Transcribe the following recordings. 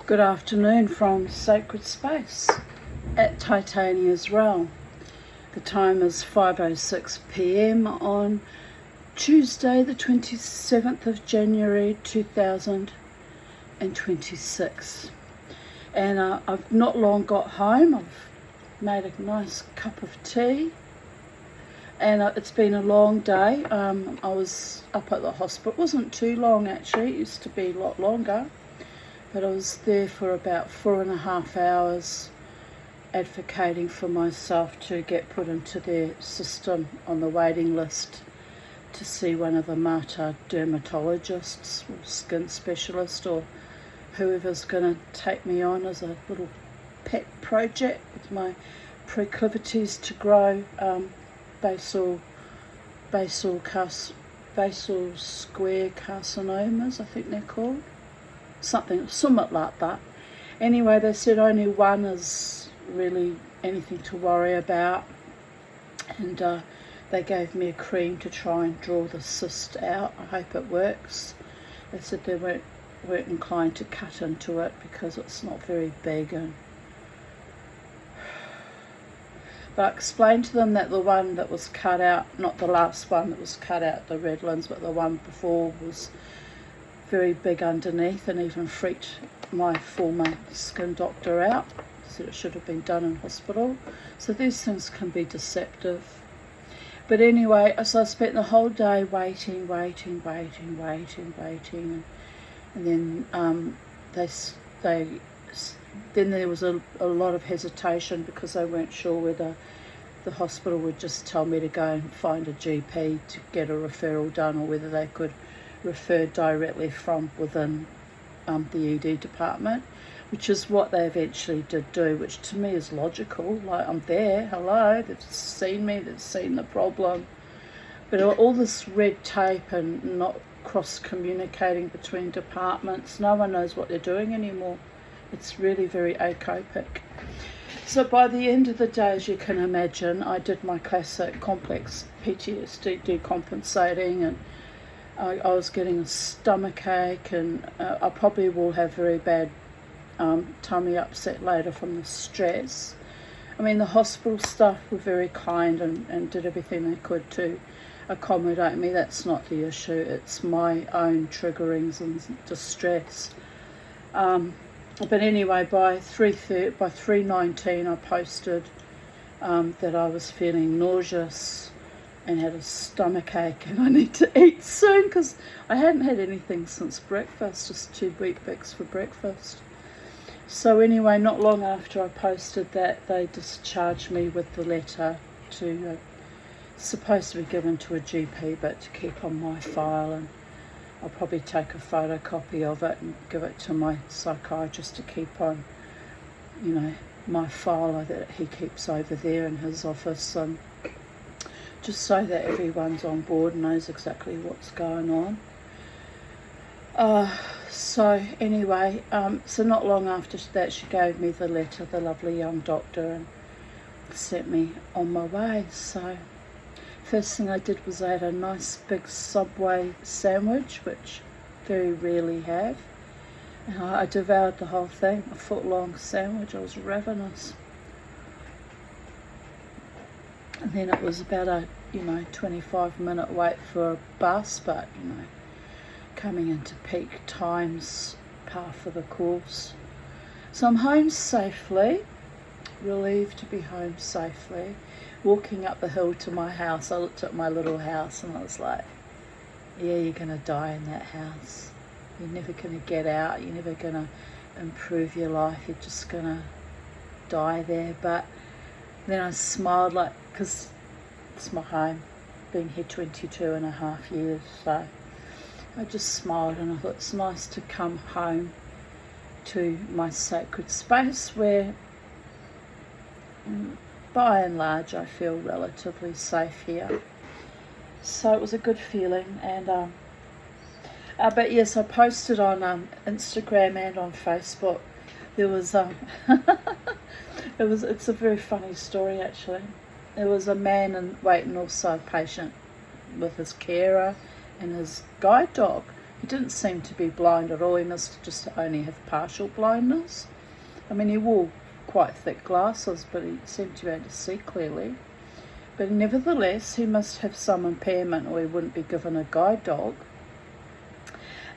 Good afternoon from Sacred Space at Titania's Realm. The time is 5:06 p.m. on Tuesday the 27th of January 2026. And I've not long got home. I've made a nice cup of tea. And it's been a long day. I was up at the hospital. It wasn't too long actually. It used to be a lot longer. But I was there for about 4.5 hours advocating for myself to get put into their system on the waiting list to see one of the Mater dermatologists or skin specialist or whoever's going to take me on as a little pet project with my proclivities to grow basal square carcinomas, I think they're called. Something like that. Anyway, they said only one is really anything to worry about, and they gave me a cream to try and draw the cyst out. I hope it works. They said they weren't inclined to cut into it because it's not very big, but I explained to them that the one that was cut out, not the last one that was cut out, the Redlands, but the one before was very big underneath and even freaked my former skin doctor out. Said it should have been done in hospital. So these things can be deceptive. But anyway, so I spent the whole day waiting, and then then there was a lot of hesitation because they weren't sure whether the hospital would just tell me to go and find a GP to get a referral done, or whether they could refer directly from within the ED department, which is what they eventually did do, which to me is logical. Like, I'm there, hello, they've seen me, they've seen the problem. But all this red tape and not cross-communicating between departments, no one knows what they're doing anymore. It's really very acopic. So by the end of the day, as you can imagine, I did my classic complex PTSD decompensating, and I was getting a stomach ache, and I probably will have very bad tummy upset later from the stress. I mean, the hospital staff were very kind and did everything they could to accommodate me. That's not the issue. It's my own triggerings and distress. But anyway, by 3:19 I posted that I was feeling nauseous and had a stomach ache and I need to eat soon, because I hadn't had anything since breakfast, just 2 Weet-Bix for breakfast. So anyway, not long after I posted that, they discharged me with the letter to supposed to be given to a GP, but to keep on my file, and I'll probably take a photocopy of it and give it to my psychiatrist to keep on, my file that he keeps over there in his office, and just so that everyone's on board and knows exactly what's going on. So anyway, so not long after that, she gave me the letter, the lovely young doctor, and sent me on my way. So first thing I did was I had a nice big Subway sandwich, which very rarely have, and I devoured the whole thing, a foot-long sandwich. I was ravenous. And then it was about a 25-minute wait for a bus, but coming into peak times, par for the course. So I'm home safely, relieved to be home safely. Walking up the hill to my house, I looked at my little house and I was like, yeah, you're going to die in that house. You're never going to get out. You're never going to improve your life. You're just going to die there. But then I smiled, because it's my home. Been here 22.5 years, so I just smiled and I thought it's nice to come home to my sacred space where, by and large, I feel relatively safe here. So it was a good feeling, and but yes, I posted on Instagram and on Facebook. There was it's a very funny story actually. There was a man and also a patient with his carer and his guide dog. he didn't seem to be blind at all. He must just only have partial blindness. I mean, he wore quite thick glasses, but he seemed to be able to see clearly. But nevertheless, he must have some impairment or he wouldn't be given a guide dog.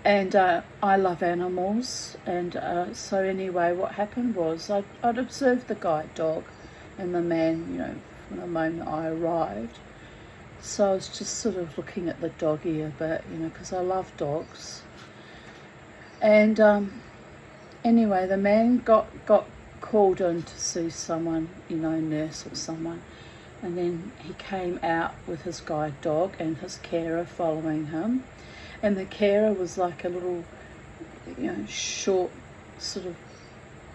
And I love animals, and so anyway, what happened was I'd observed the guide dog and the man, you know, from the moment I arrived. So I was just sort of looking at the doggy a bit, you know, because I love dogs. And anyway, the man got called in to see someone, you know, nurse or someone. And then he came out with his guide dog and his carer following him. And the carer was like a little, you know, short, sort of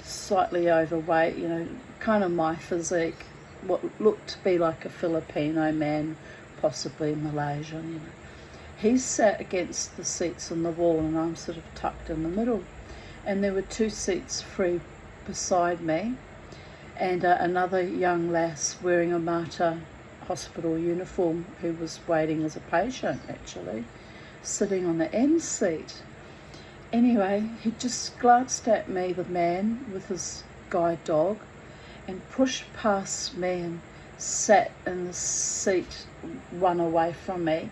slightly overweight, you know, kind of my physique, what looked to be like a Filipino man, possibly Malaysian, you know. He sat against the seats on the wall and I'm sort of tucked in the middle. And there were 2 seats free beside me, and another young lass wearing a Mater hospital uniform who was waiting as a patient, actually, sitting on the end seat. Anyway, he just glanced at me, the man with his guide dog, and pushed past me and sat in the seat one away from me.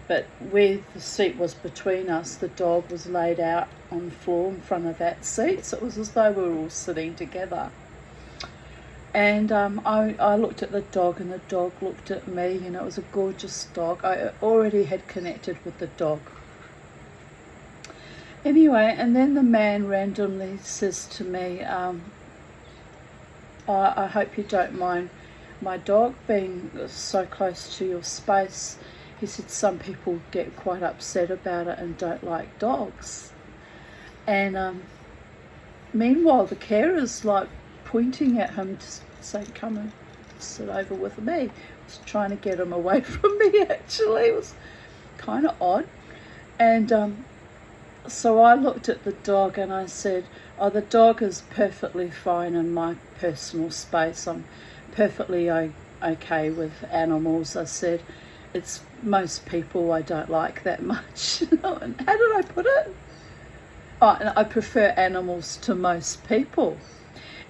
But where the seat was between us, the dog was laid out on the floor in front of that seat, so it was as though we were all sitting together. And I looked at the dog and the dog looked at me, and it was a gorgeous dog. I already had connected with the dog. Anyway, and then the man randomly says to me, I hope you don't mind my dog being so close to your space. He said some people get quite upset about it and don't like dogs. And meanwhile, the carer's like pointing at him to say, come and sit over with me. I was trying to get him away from me, actually. It was kind of odd. And so I looked at the dog and I said, oh, the dog is perfectly fine in my personal space. I'm perfectly okay with animals. I said, it's most people I don't like that much. And how did I put it? Oh, and I prefer animals to most people.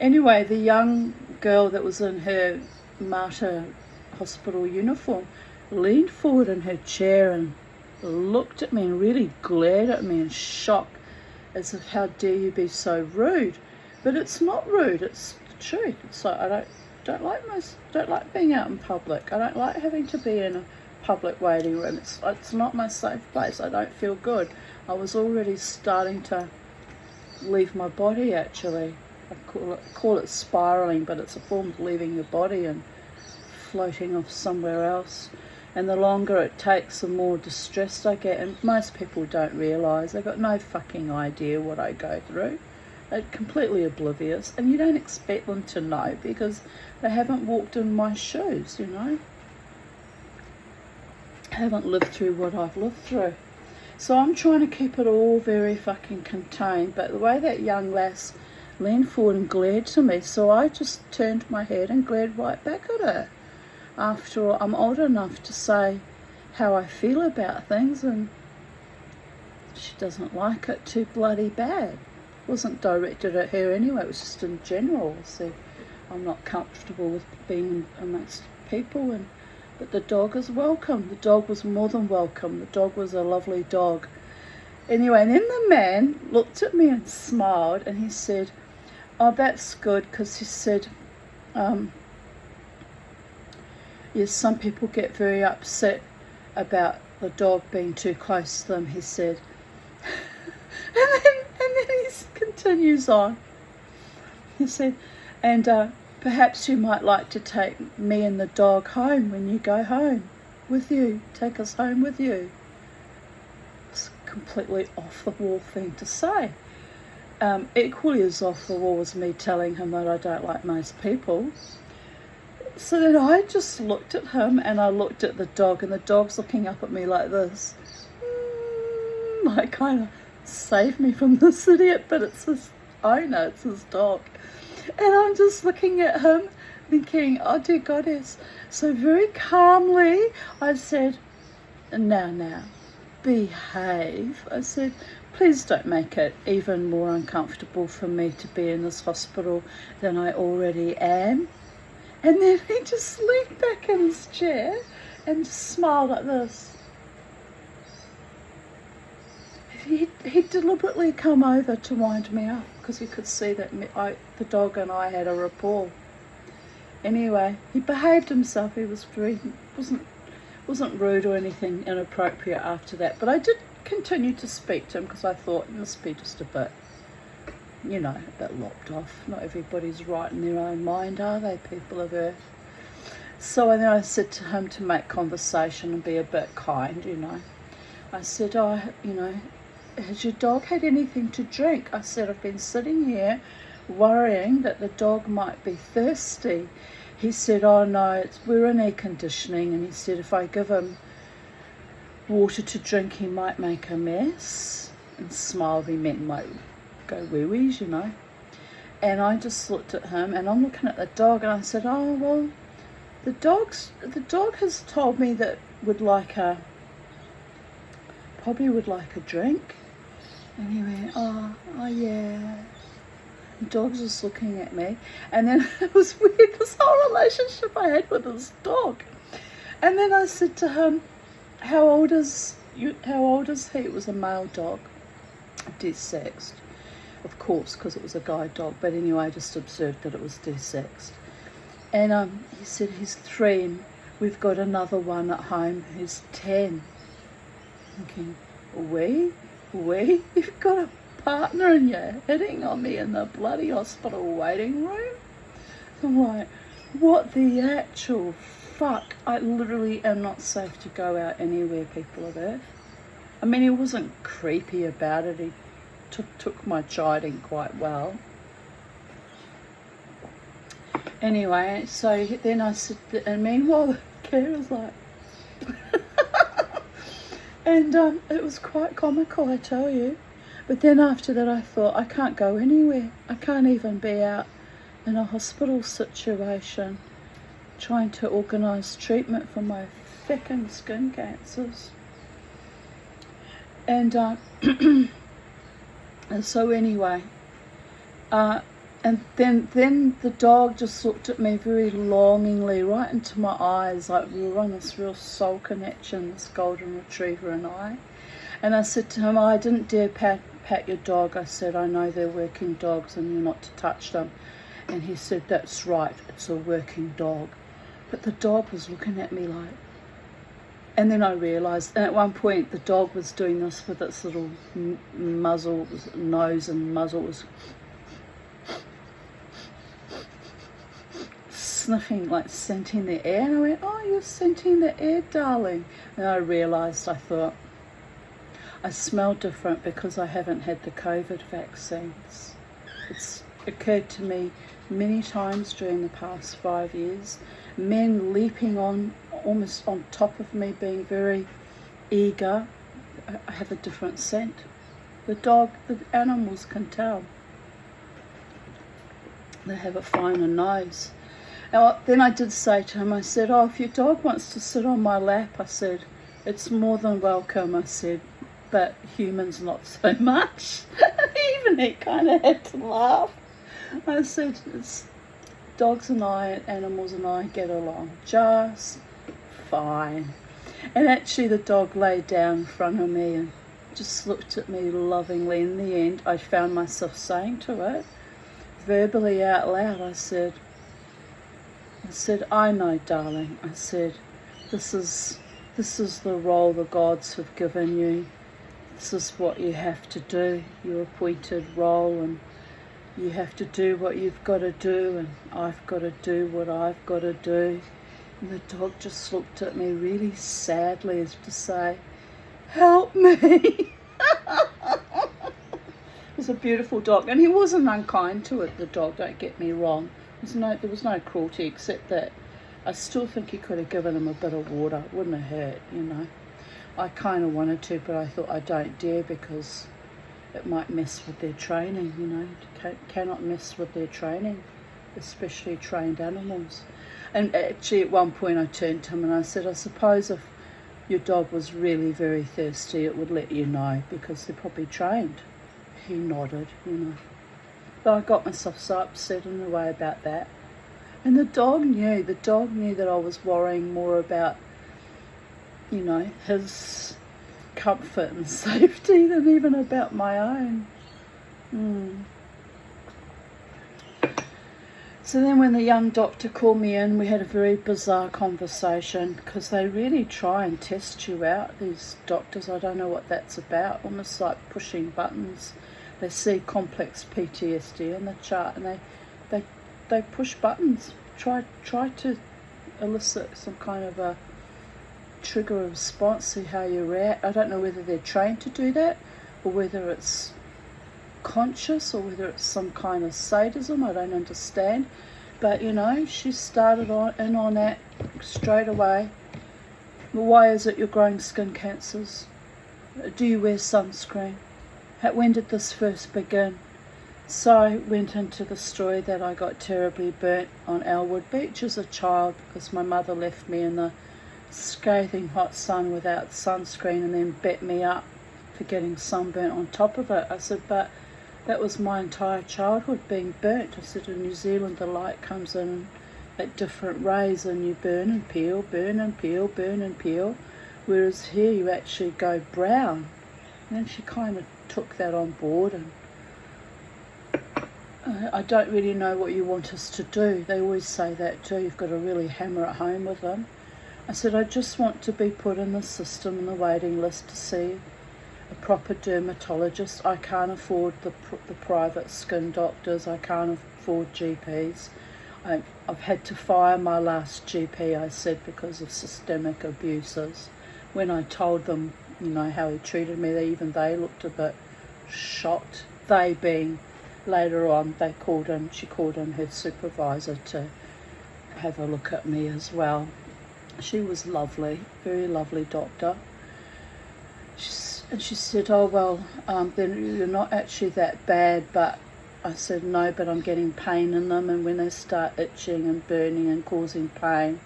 Anyway, the young girl that was in her Mater hospital uniform leaned forward in her chair and looked at me and really glared at me in shock, as if, how dare you be so rude? But it's not rude, it's the truth. It's like I don't like being out in public. I don't like having to be in a public waiting room. It's not my safe place. I don't feel good. I was already starting to leave my body, actually. I call it spiraling, but it's a form of leaving your body and floating off somewhere else. And the longer it takes, the more distressed I get. And most people don't realise. They've got no fucking idea what I go through. They're completely oblivious. And you don't expect them to know because they haven't walked in my shoes, you know. Haven't lived through what I've lived through. So I'm trying to keep it all very fucking contained. But the way that young lass leaned forward and glared to me, so I just turned my head and glared right back at her. After all, I'm old enough to say how I feel about things, and she doesn't like it too bloody bad. It wasn't directed at her anyway, it was just in general. So I'm not comfortable with being amongst people, but the dog is welcome. The dog was more than welcome. The dog was a lovely dog. Anyway, and then the man looked at me and smiled, and he said, oh, that's good, because he said, yes, some people get very upset about the dog being too close to them, he said. and then he continues on. He said, and perhaps you might like to take me and the dog home when you go home with you. Take us home with you. It's a completely off the wall thing to say. Equally as off the wall as me telling him that I don't like most people. So then I just looked at him and I looked at the dog, and the dog's looking up at me like this. Like, kind of save me from this idiot, but it's his owner, it's his dog. And I'm just looking at him thinking, oh dear goddess. So very calmly I said, now, behave. I said, please don't make it even more uncomfortable for me to be in this hospital than I already am. And then he just leaned back in his chair and just smiled like this. He'd deliberately come over to wind me up because he could see that the dog and I had a rapport. Anyway, he behaved himself. He wasn't rude or anything inappropriate after that. But I did continue to speak to him because I thought it must be just a bit, a bit locked off. Not everybody's right in their own mind, are they, people of Earth? So then I said to him to make conversation and be a bit kind, I said, has your dog had anything to drink? I said, I've been sitting here worrying that the dog might be thirsty. He said, oh no, we're in air conditioning. And he said, if I give him water to drink, he might make a mess. And smiled, he meant might go wee-wees, And I just looked at him and I'm looking at the dog and I said, oh, well, the dog has told me that probably would like a drink. And he went, oh yeah. The dog's just looking at me. And then it was weird, this whole relationship I had with this dog. And then I said to him, how old is he? It was a male dog, desexed, of course, because it was a guide dog. But anyway, I just observed that it was desexed. And he said he's 3 and we've got another one at home who's 10. Thinking, you've got a partner and you're hitting on me in the bloody hospital waiting room? I'm like, what the actual fuck? I literally am not safe to go out anywhere, people of Earth. I mean, he wasn't creepy about it. He took my chiding quite well. Anyway, so then I said, and meanwhile the carer's like, and it was quite comical, I tell you. But then after that I thought, I can't go anywhere. I can't even be out in a hospital situation trying to organise treatment for my feckin' skin cancers. And so anyway, and then the dog just looked at me very longingly right into my eyes, like we were on this real soul connection, this golden retriever and I. And I said to him, I didn't dare pat your dog. I said, I know they're working dogs and you're not to touch them. And he said, that's right, it's a working dog. But the dog was looking at me like, and then I realised, and at one point the dog was doing this with its little muzzle, nose and muzzle was sniffing, like scenting the air. And I went, oh, you're scenting the air, darling. And I realised, I thought, I smell different because I haven't had the COVID vaccines. It's occurred to me many times during the past 5 years, men leaping on, almost on top of me, being very eager. I have a different scent. The animals can tell. They have a finer nose. Now, then I did say to him, I said, oh, if your dog wants to sit on my lap, I said, it's more than welcome, I said, but humans not so much. Even he kind of had to laugh. I said, it's dogs and I, animals and I get along just fine. And actually the dog lay down in front of me and just looked at me lovingly. In the end, I found myself saying to it, verbally out loud, I said, I know, darling. I said, this is the role the gods have given you. This is what you have to do, your appointed role, and you have to do what you've got to do, and I've got to do what I've got to do. And the dog just looked at me really sadly as to say, help me. It was a beautiful dog, and he wasn't unkind to it, the dog, don't get me wrong. There was no cruelty, except that I still think he could have given him a bit of water. It wouldn't have hurt, I kind of wanted to, but I thought I don't dare because it might mess with their training, cannot mess with their training, especially trained animals. And actually at one point I turned to him and I said, I suppose if your dog was really very thirsty, it would let you know because they're probably trained. He nodded, you know. But I got myself so upset in a way about that. And the dog knew that I was worrying more about, you know, his comfort and safety than even about my own. So then when the young doctor called me in, we had a very bizarre conversation because they really try and test you out, these doctors. I don't know what that's about, almost like pushing buttons. They see complex PTSD in the chart and they push buttons, try to elicit some kind of a trigger a response, see how you react. I don't know whether they're trained to do that or whether it's conscious or whether it's some kind of sadism. I don't understand. But you know, she started on that straight away. Well, why is it you're growing skin cancers? Do you wear sunscreen? When did this first begin? So I went into the story that I got terribly burnt on Elwood Beach as a child because my mother left me in the scathing hot sun without sunscreen and then bet me up for getting sunburnt on top of it. I said, but that was my entire childhood being burnt. I said, in New Zealand the light comes in at different rays and you burn and peel, burn and peel, burn and peel, whereas here you actually go brown. And then she kind of took that on board, and I don't really know what you want us to do. They always say that too, you've got to really hammer it home with them. I said, I just want to be put in the system, in the waiting list to see a proper dermatologist. I can't afford the private skin doctors. I can't afford GPs. I've had to fire my last GP, I said, because of systemic abuses. When I told them, you know, how he treated me, they looked a bit shocked. They being, later on, she called in her supervisor to have a look at me as well. She was lovely, very lovely doctor. And she said, oh, well, then you're not actually that bad. But I said, no, but I'm getting pain in them. And when they start itching and burning and causing pain,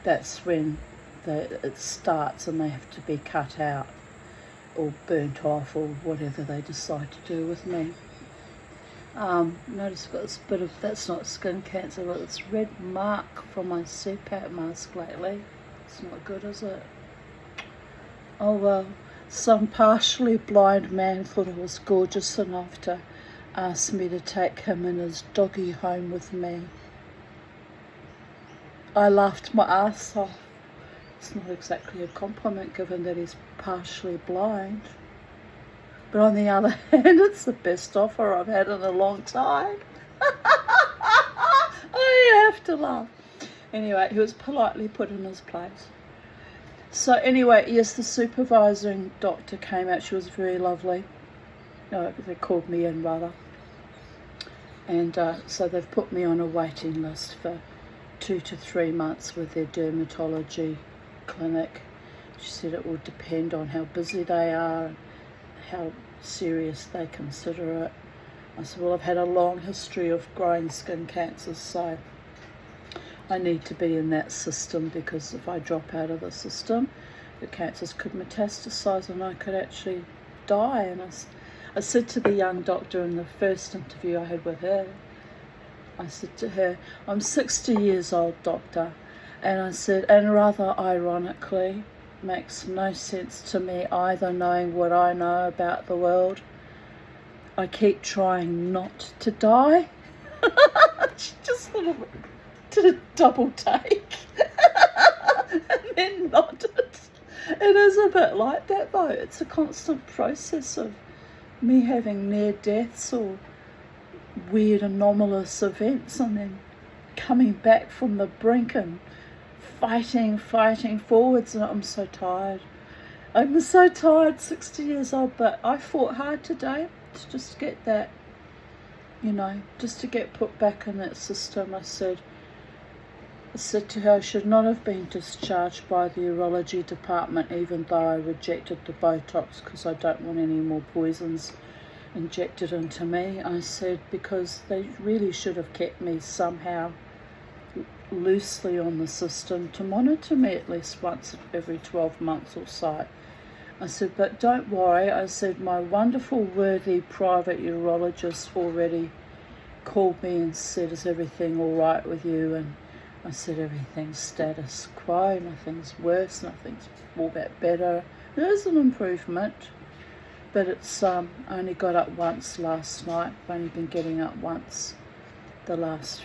that's when it starts and they have to be cut out or burnt off or whatever they decide to do with me. Notice I've got this bit of, that's not skin cancer, but this red mark from my CPAP mask lately. It's not good, is it? Oh well, some partially blind man thought I was gorgeous enough to ask me to take him and his doggy home with me. I laughed my ass off. It's not exactly a compliment given that he's partially blind. But on the other hand, it's the best offer I've had in a long time. I have to laugh. Anyway, he was politely put in his place. So anyway, yes, the supervising doctor came out. She was very lovely. No, they called me in rather. And so they've put me on a waiting list for 2 to 3 months with their dermatology clinic. She said it will depend on how busy they are and how serious they consider it. I said, well, I've had a long history of growing skin cancers, so I need to be in that system, because if I drop out of the system, the cancers could metastasize and I could actually die. And I said to the young doctor in the first interview I had with her, I said to her, I'm 60 years old, doctor. And I said, and rather ironically, makes no sense to me either, knowing what I know about the world. I keep trying not to die. She just sort of did a double take and then nodded. It is a bit like that though. It's a constant process of me having near deaths or weird anomalous events and then coming back from the brink and fighting forwards. And I'm so tired. I'm so tired, 60 years old, but I fought hard today to just get that, you know, just to get put back in that system. I said to her I should not have been discharged by the urology department, even though I rejected the Botox because I don't want any more poisons injected into me. I said, because they really should have kept me somehow loosely on the system to monitor me at least once every 12 months or so. I said, but don't worry. I said, my wonderful, worthy private urologist already called me and said, is everything all right with you? And I said, everything's status quo, nothing's worse, nothing's all that better. There's an improvement, but it's I only got up once last night. I've only been getting up once the last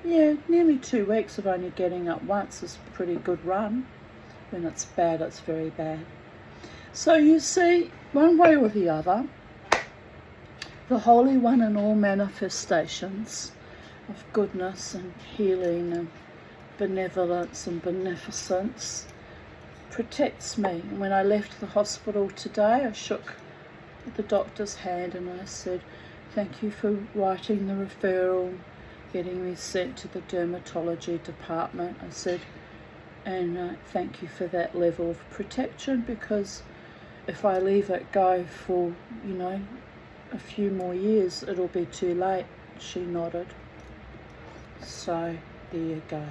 nearly 2 weeks of only getting up once is a pretty good run. When it's bad, it's very bad. So you see, one way or the other, the Holy One in all manifestations of goodness and healing and benevolence and beneficence protects me. And when I left the hospital today, I shook the doctor's hand and I said, thank you for writing the referral, getting me sent to the dermatology department. I said, and thank you for that level of protection, because if I leave it go for, a few more years, it'll be too late. She nodded. So there you go.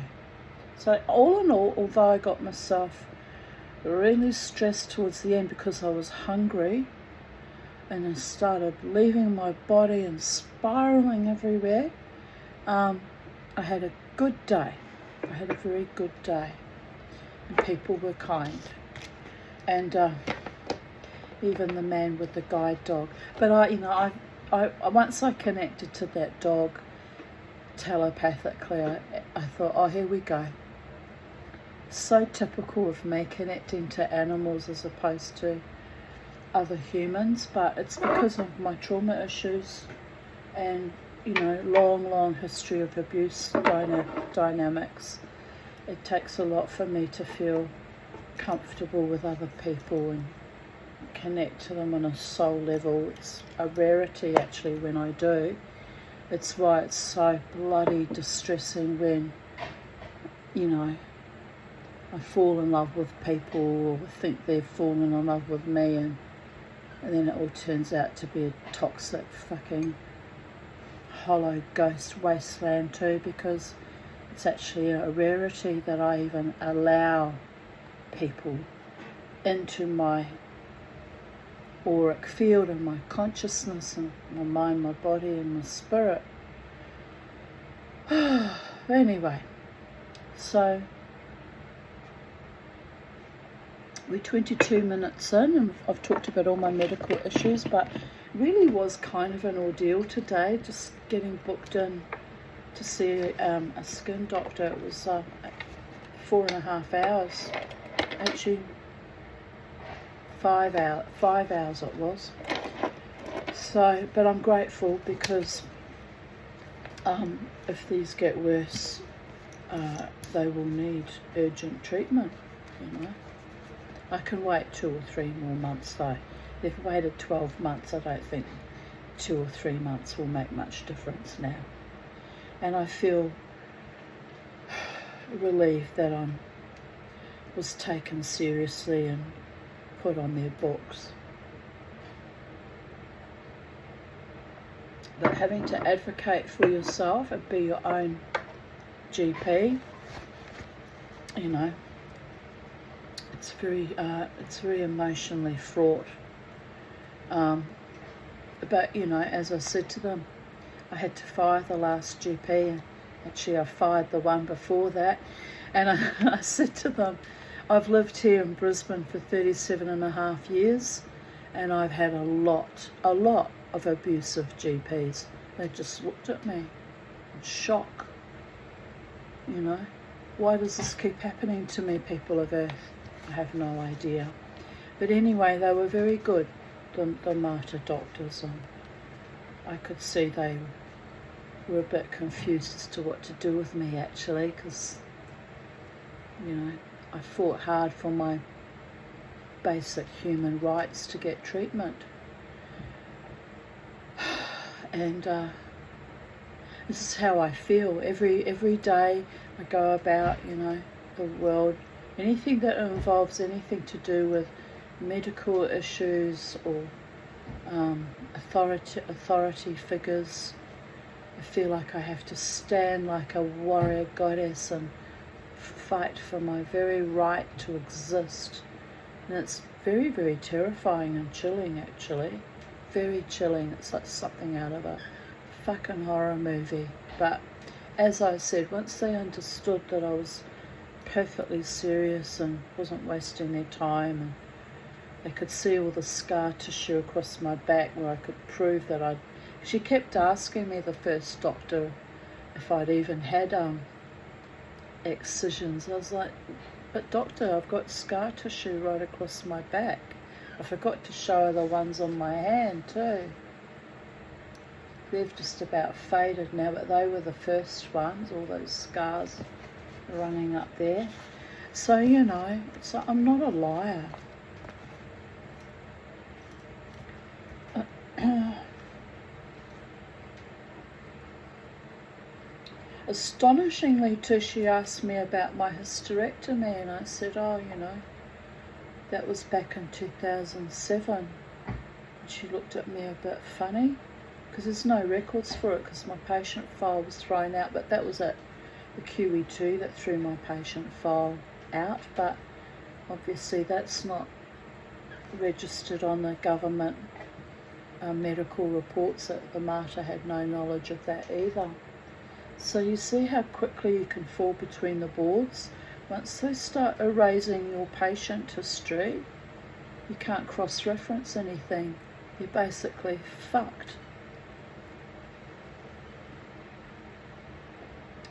So all in all, although I got myself really stressed towards the end because I was hungry and I started leaving my body and spiraling everywhere, I had a good day. I had a very good day. And people were kind. And even the man with the guide dog. But I once I connected to that dog telepathically, I thought, oh, here we go. So typical of me connecting to animals as opposed to other humans, but it's because of my trauma issues and, long history of abuse dynamics. It takes a lot for me to feel comfortable with other people and connect to them on a soul level. It's a rarity actually when I do. It's why it's so bloody distressing when, I fall in love with people or think they've fallen in love with me, and then it all turns out to be a toxic fucking hollow ghost wasteland too, because it's actually a rarity that I even allow people into my auric field and my consciousness and my mind, my body and my spirit. Anyway, so we're 22 minutes in and I've talked about all my medical issues, but really was kind of an ordeal today, just getting booked in to see a skin doctor. It was 4.5 hours, actually 5 hours it was. So, but I'm grateful because if these get worse, they will need urgent treatment, I can wait 2 or 3 more months though. They've waited 12 months. I don't think 2 or 3 months will make much difference now. And I feel relieved that I was taken seriously and put on their books. But having to advocate for yourself and be your own GP, it's very emotionally fraught. But as I said to them, I had to fire the last GP, and actually I fired the one before that, and I said to them, I've lived here in Brisbane for 37.5 years, and I've had a lot of abusive GPs. They just looked at me in shock. Why does this keep happening to me, people of Earth? I have no idea. But anyway, they were very good, the Mater doctors, and I could see they were a bit confused as to what to do with me actually, because, I fought hard for my basic human rights to get treatment. And this is how I feel. Every day I go about, the world, anything that involves anything to do with medical issues or authority figures, I feel like I have to stand like a warrior goddess and fight for my very right to exist. And it's very, very terrifying and chilling, actually. Very chilling. It's like something out of a fucking horror movie. But as I said, once they understood that I was perfectly serious and wasn't wasting their time, and they could see all the scar tissue across my back where I could prove that I'd... She kept asking me, the first doctor, if I'd even had excisions. I was like, but doctor, I've got scar tissue right across my back. I forgot to show her the ones on my hand too. They've just about faded now, but they were the first ones, all those scars running up there. So, you know, so I'm not a liar. Astonishingly too, she asked me about my hysterectomy, and I said, oh, you know, that was back in 2007. And she looked at me a bit funny, because there's no records for it, because my patient file was thrown out, but that was at the QE2 that threw my patient file out, but obviously that's not registered on the government medical reports. That the Mater had no knowledge of that either. So you see how quickly you can fall between the boards. Once they start erasing your patient history, you can't cross-reference anything. You're basically fucked.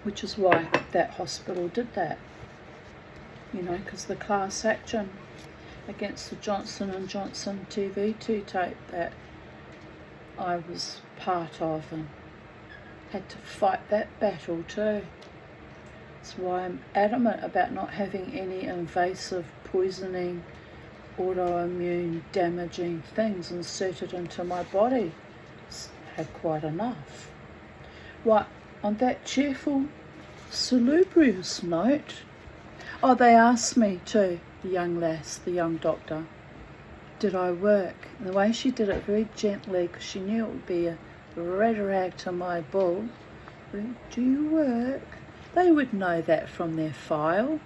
Which is why that hospital did that. You know, because the class action against the Johnson & Johnson TV2 tape that I was part of, and had to fight that battle too. That's why I'm adamant about not having any invasive, poisoning, autoimmune, damaging things inserted into my body. It's had quite enough. Right, on that cheerful, salubrious note, oh, they asked me too, the young lass, the young doctor, did I work? And the way she did it very gently, because she knew it would be a red rag to my bull. Do you work? They would know that from their file.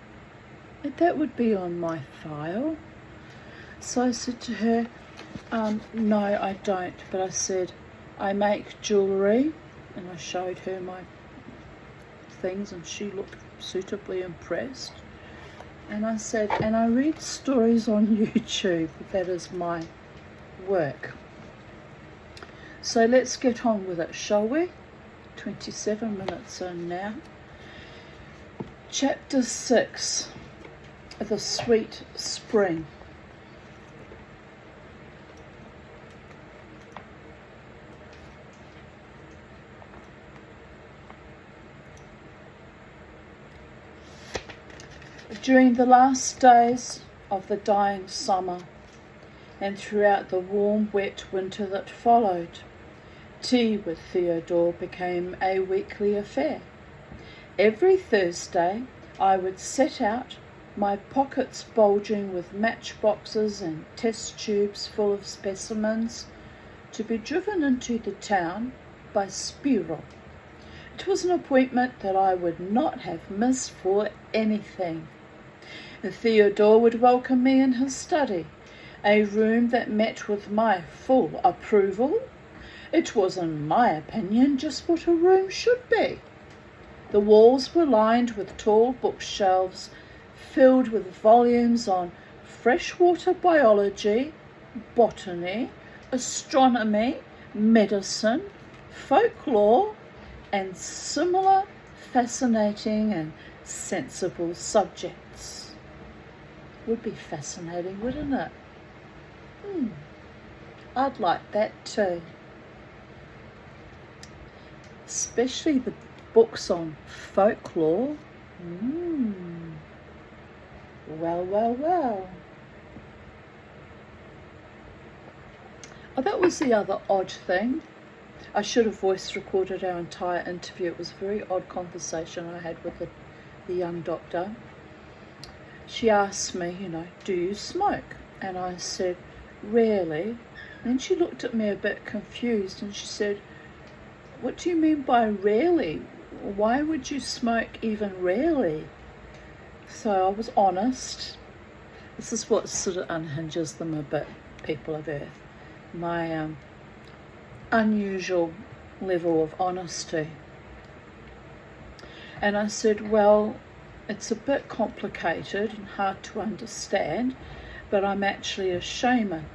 That would be on my file. So I said to her, no, I don't. But I said, I make jewellery. And I showed her my things, and she looked suitably impressed. And I said, and I read stories on YouTube. That is my work. So let's get on with it, shall we? 27 minutes in now. Chapter 6, The Sweet Spring. During the last days of the dying summer, and throughout the warm, wet winter that followed, tea with Theodore became a weekly affair. Every Thursday I would set out, my pockets bulging with matchboxes and test tubes full of specimens, to be driven into the town by Spiro. It was an appointment that I would not have missed for anything. Theodore would welcome me in his study, a room that met with my full approval. It was, in my opinion, just what a room should be. The walls were lined with tall bookshelves filled with volumes on freshwater biology, botany, astronomy, medicine, folklore, and similar fascinating and sensible subjects. Would be fascinating, wouldn't it? I'd like that too. Especially the books on folklore. Well. Oh, that was the other odd thing. I should have voice recorded our entire interview. It was a very odd conversation I had with the young doctor. She asked me, do you smoke? And I said, rarely. Then she looked at me a bit confused, and she said, what do you mean by rarely? Why would you smoke even rarely? So I was honest. This is what sort of unhinges them a bit, people of Earth. My unusual level of honesty. And I said, well, it's a bit complicated and hard to understand, but I'm actually a shaman.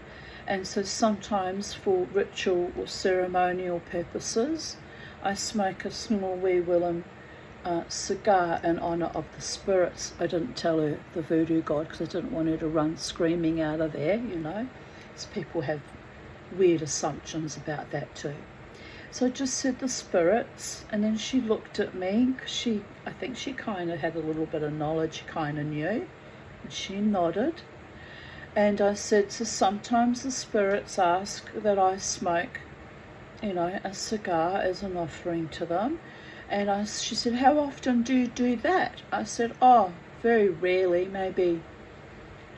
And so sometimes for ritual or ceremonial purposes, I smoke a small wee Willem cigar in honour of the spirits. I didn't tell her the voodoo god because I didn't want her to run screaming out of there, because people have weird assumptions about that too. So I just said the spirits, and then she looked at me because I think she kind of had a little bit of knowledge, kind of knew, and she nodded. And I said, so sometimes the spirits ask that I smoke, a cigar as an offering to them. And she said, how often do you do that? I said, very rarely, maybe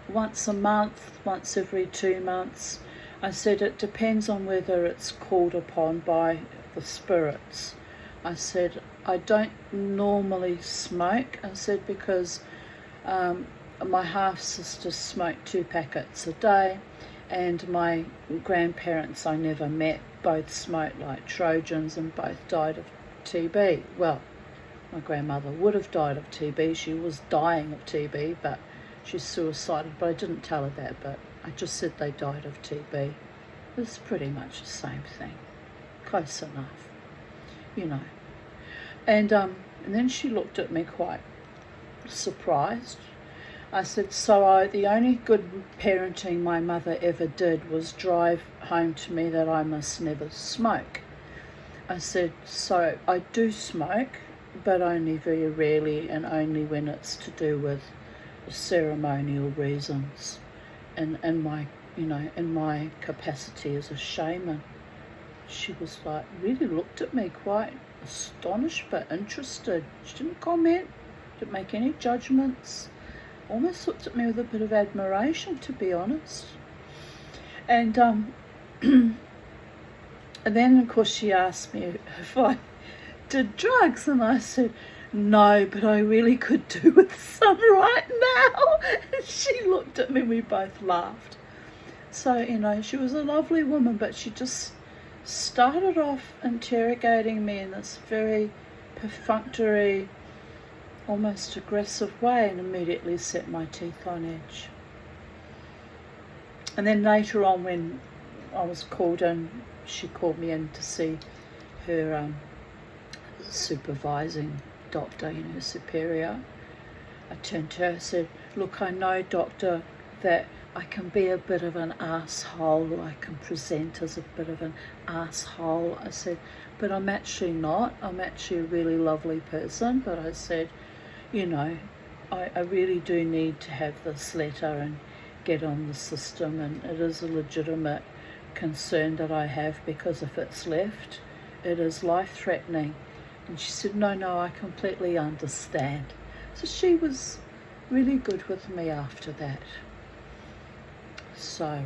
once a month, once every 2 months. I said, it depends on whether it's called upon by the spirits. I said, I don't normally smoke. I said, because my half-sister smoked 2 packets a day, and my grandparents I never met both smoked like Trojans and both died of TB. Well, my grandmother would have died of TB. She was dying of TB, but she's suicidal. But I didn't tell her that, but I just said they died of TB. It's pretty much the same thing. Close enough, And then she looked at me quite surprised. I said, the only good parenting my mother ever did was drive home to me that I must never smoke. I said, so I do smoke, but only very rarely, and only when it's to do with ceremonial reasons, and my in my capacity as a shaman. She was like, really looked at me quite astonished but interested. She didn't comment, didn't make any judgments, almost looked at me with a bit of admiration, to be honest. And and then of course she asked me if I did drugs, and I said no, but I really could do with some right now. And she looked at me, we both laughed. So she was a lovely woman, but she just started off interrogating me in this very perfunctory, almost aggressive way, and immediately set my teeth on edge. And then later on, when I was called in, she called me in to see her supervising doctor, her superior. I turned to her and said, look, I know, doctor, that I can be a bit of an asshole, or I can present as a bit of an asshole. I said, but I'm actually not. I'm actually a really lovely person. But I said, I really do need to have this letter and get on the system, and it is a legitimate concern that I have, because if it's left, it is life-threatening. And she said, no, I completely understand. So she was really good with me after that. So,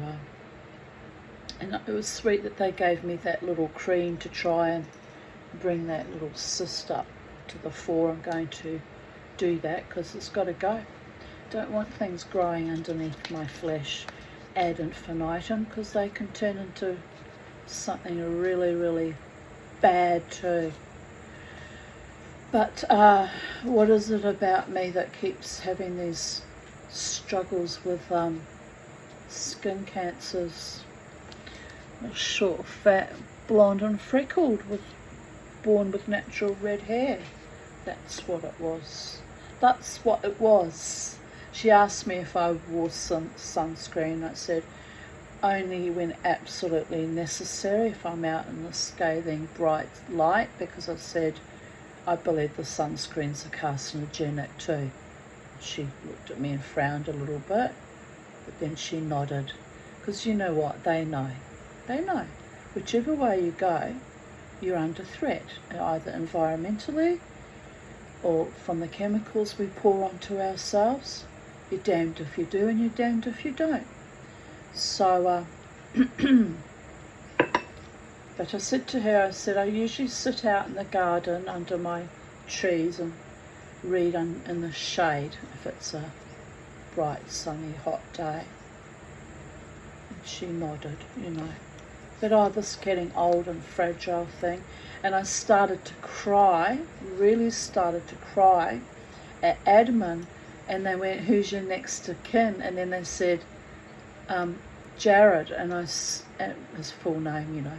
and it was sweet that they gave me that little cream to try and bring that little cyst up to the fore. I'm going to do that because it's got to go. Don't want things growing underneath my flesh ad infinitum, because they can turn into something really, really bad too. But what is it about me that keeps having these struggles with skin cancers? Short, fat, blonde and freckled, born with natural red hair. That's what it was. That's what it was. She asked me if I wore sunscreen. I said, only when absolutely necessary, if I'm out in the scathing bright light, because I said, I believe the sunscreens are carcinogenic too. She looked at me and frowned a little bit, but then she nodded, because you know what, they know. They know. Whichever way you go, you're under threat, either environmentally or from the chemicals we pour onto ourselves. You're damned if you do, and you're damned if you don't. So But I said to her, I said, I usually sit out in the garden under my trees and read in the shade if it's a bright, sunny, hot day. And she nodded, you know. But this getting old and fragile thing. And I started to cry, really started to cry at admin. And they went, who's your next of kin? And then they said, Jared. And his full name, you know.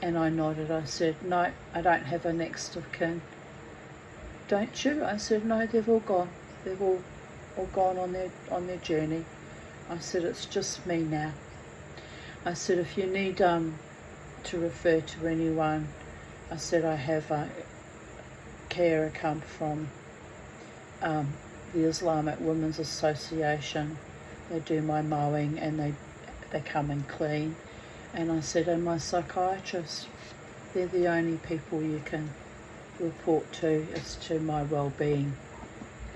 And I nodded. I said, no, I don't have a next of kin. Don't you? I said, no, they've all gone. They've all gone on their journey. I said, it's just me now. I said, if you need to refer to anyone, I said, I have a carer come from the Islamic Women's Association. They do my mowing and they come and clean. And I said, and my psychiatrist, they're the only people you can report to as to my well-being.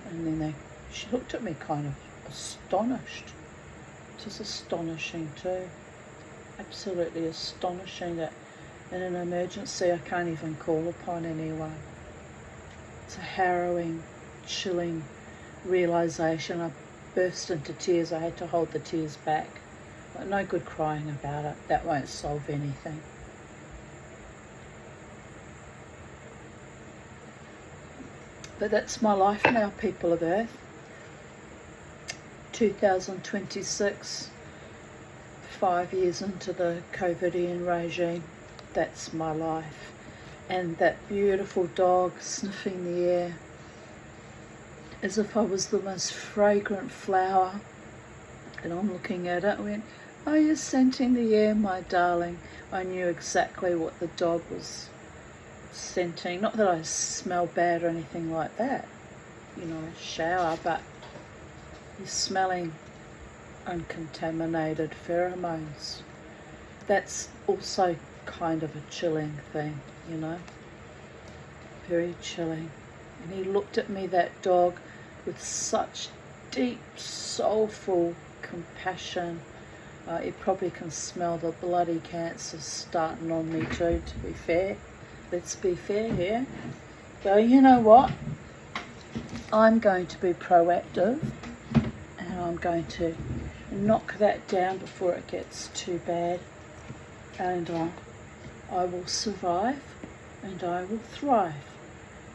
And then she looked at me kind of astonished. It was astonishing too. Absolutely astonishing that in an emergency I can't even call upon anyone. It's a harrowing, chilling realisation. I burst into tears. I had to hold the tears back. But no good crying about it. That won't solve anything. But that's my life now, people of Earth. 2026, 5 years into the COVIDian regime. That's my life. And that beautiful dog sniffing the air as if I was the most fragrant flower. And I'm looking at it and went, oh, you're scenting the air, my darling. I knew exactly what the dog was scenting. Not that I smell bad or anything like that, you know, a shower, but you're smelling uncontaminated pheromones. That's also kind of a chilling thing, you know, very chilling. And he looked at me, that dog, with such deep, soulful compassion. He probably can smell the bloody cancer starting on me too, to be fair. Let's be fair here. So you know what? I'm going to be proactive and I'm going to knock that down before it gets too bad. And I will survive and I will thrive.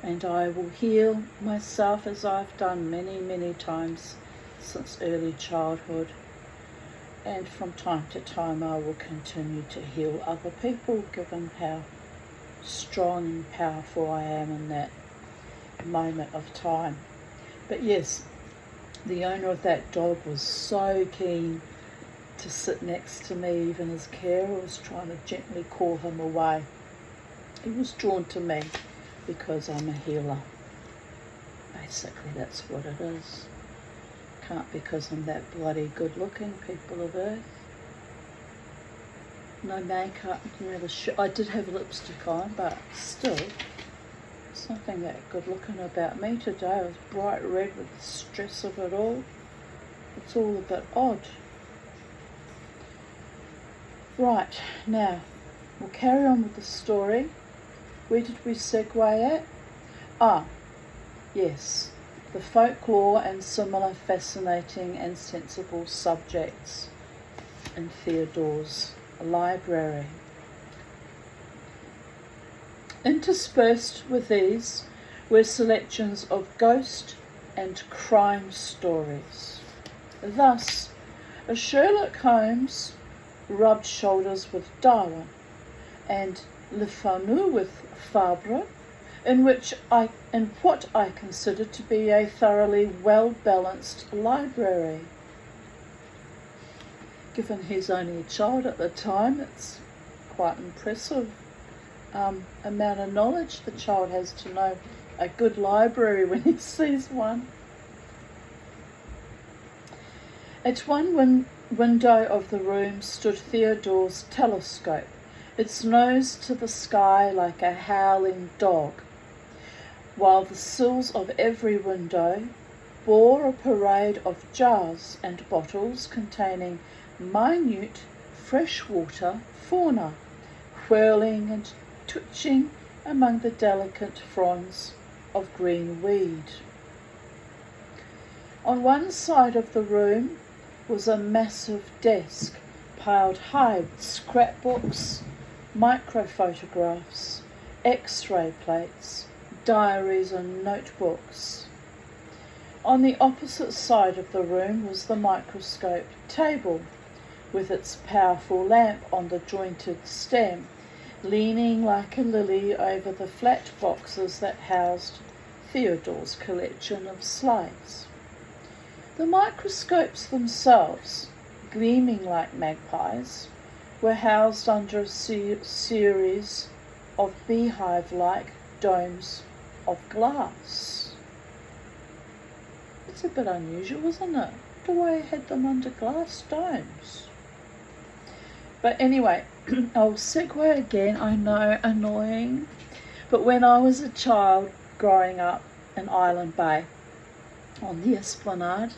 And I will heal myself as I've done many, many times since early childhood. And from time to time I will continue to heal other people, given how strong and powerful I am in that moment of time. But yes, the owner of that dog was so keen to sit next to me. Even his carer was trying to gently call him away. He was drawn to me because I'm a healer. Basically, that's what it is. Can't because I'm that bloody good looking, people of Earth. No makeup, I did have lipstick on, but still, there's nothing that good looking about me today. I was bright red with the stress of it all. It's all a bit odd. Right, now, we'll carry on with the story. Where did we segue at? Yes, the folklore and similar fascinating and sensible subjects in Theodore's library. Interspersed with these were selections of ghost and crime stories. Thus, a Sherlock Holmes rubbed shoulders with Darwin and Le Fanu with Fabre, in what I consider to be a thoroughly well-balanced library. Given he's only a child at the time, it's quite impressive amount of knowledge the child has to know a good library when he sees one. At one window of the room stood Theodore's telescope, its nose to the sky like a howling dog, while the sills of every window bore a parade of jars and bottles containing minute freshwater fauna, twirling and twitching among the delicate fronds of green weed. On one side of the room was a massive desk piled high with scrapbooks, microphotographs, X-ray plates, diaries and notebooks. On the opposite side of the room was the microscope table with its powerful lamp on the jointed stem, leaning like a lily over the flat boxes that housed Theodore's collection of slides. The microscopes themselves, gleaming like magpies, were housed under a series of beehive-like domes of glass. It's a bit unusual, isn't it? The way I had them under glass domes. But anyway, I'll segue again, I know, annoying. But when I was a child growing up in Island Bay on the Esplanade,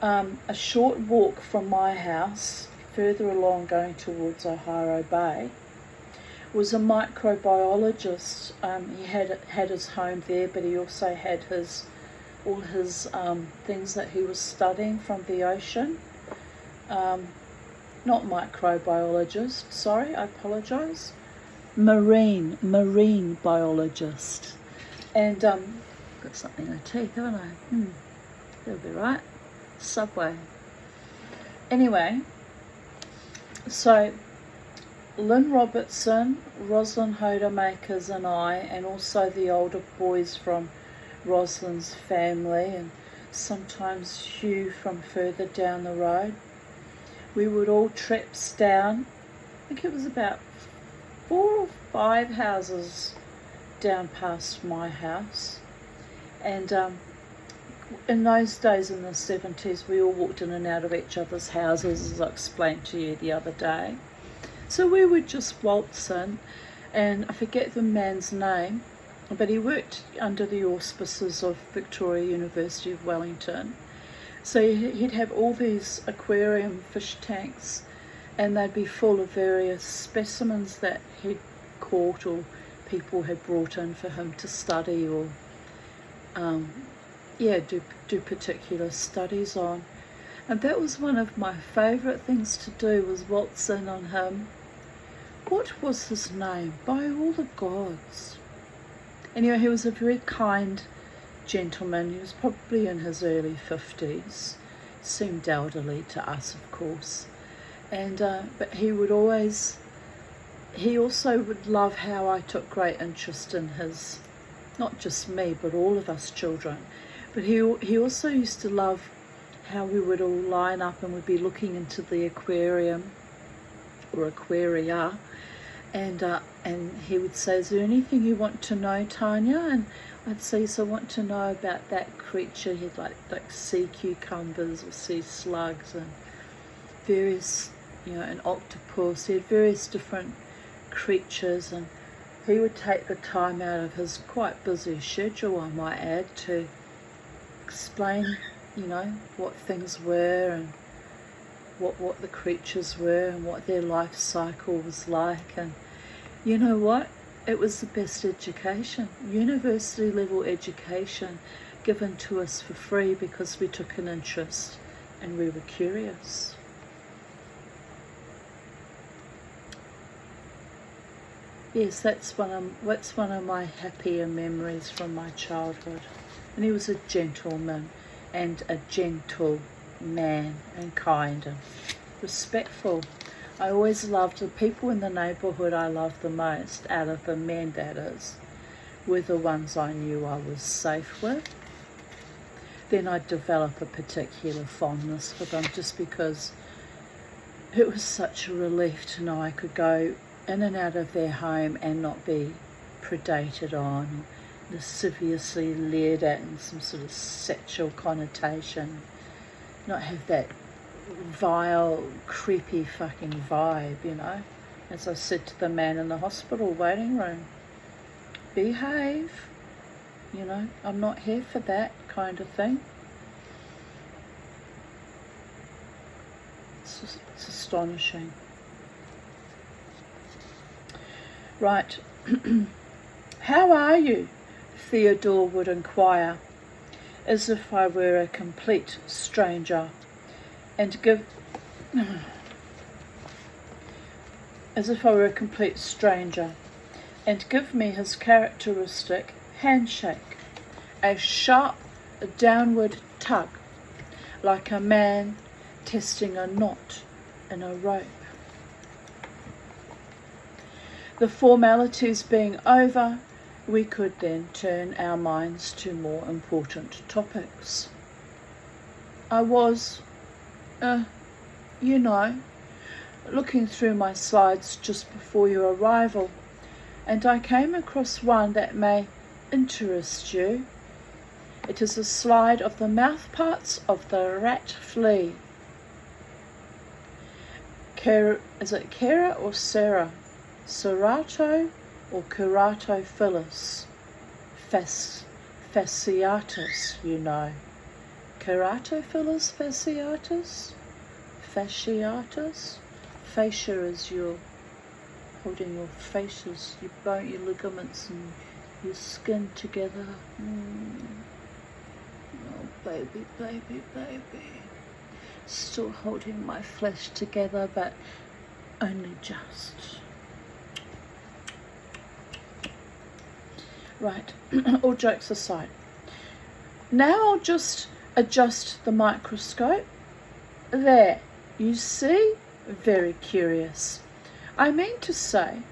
a short walk from my house, further along going towards Ohio Bay, was a microbiologist. He had his home there, but he also had all his things that he was studying from the ocean. Not microbiologist, sorry, I apologise. Marine biologist. And got something in the teeth, haven't I? That'll be right. Subway. Anyway, so Lynn Robertson, Rosalind Hodemakers and I, and also the older boys from Rosalind's family, and sometimes Hugh from further down the road, we would all traipse down, I think it was about 4 or 5 houses down past my house. And in those days in the 70s, we all walked in and out of each other's houses, as I explained to you the other day. So we would just waltz in, and I forget the man's name, but he worked under the auspices of Victoria University of Wellington. So he'd have all these aquarium fish tanks, and they'd be full of various specimens that he'd caught or people had brought in for him to study or do particular studies on. And that was one of my favourite things to do, was waltz in on him. What was his name? By all the gods. Anyway, he was a very kind gentleman. He was probably in his early 50s. Seemed elderly to us, of course. And but he also would love how I took great interest in his, not just me, but all of us children. But he also used to love how we would all line up and would be looking into the aquarium or aquaria, and he would say, "Is there anything you want to know, Tanya?" And I'd say, "So I want to know about that creature." He'd like sea cucumbers or sea slugs and various, an octopus. He had various different creatures, and he would take the time out of his quite busy schedule, I might add, to explain, what things were and what the creatures were and what their life cycle was like. And you know what? It was the best education, university level education, given to us for free because we took an interest and we were curious. Yes, that's one of my happier memories from my childhood. And he was a gentleman and a gentle man and kind and respectful. I always loved the people in the neighbourhood I loved the most, out of the men that is, were the ones I knew I was safe with. Then I'd develop a particular fondness for them just because it was such a relief to know I could go in and out of their home and not be predated on, lasciviously leered at in some sort of sexual connotation, not have that vile, creepy fucking vibe, As I said to the man in the hospital waiting room, behave, I'm not here for that kind of thing. It's astonishing. Right. How are you? Theodore would inquire, as if I were a complete stranger, and give me his characteristic handshake, a sharp downward tug, like a man testing a knot in a rope. The formalities being over, we could then turn our minds to more important topics. I was, looking through my slides just before your arrival, and I came across one that may interest you. It is a slide of the mouthparts of the rat flea. Is it Kera or Sarah? Cerato or Keratophilus fasciatus, Keratophilus fasciatus? Fascia is your holding your fascias, your ligaments and your skin together. Oh, baby. Still holding my flesh together, but only just. Right, all jokes aside. Now I'll just adjust the microscope. There, you see? Very curious. I mean to say,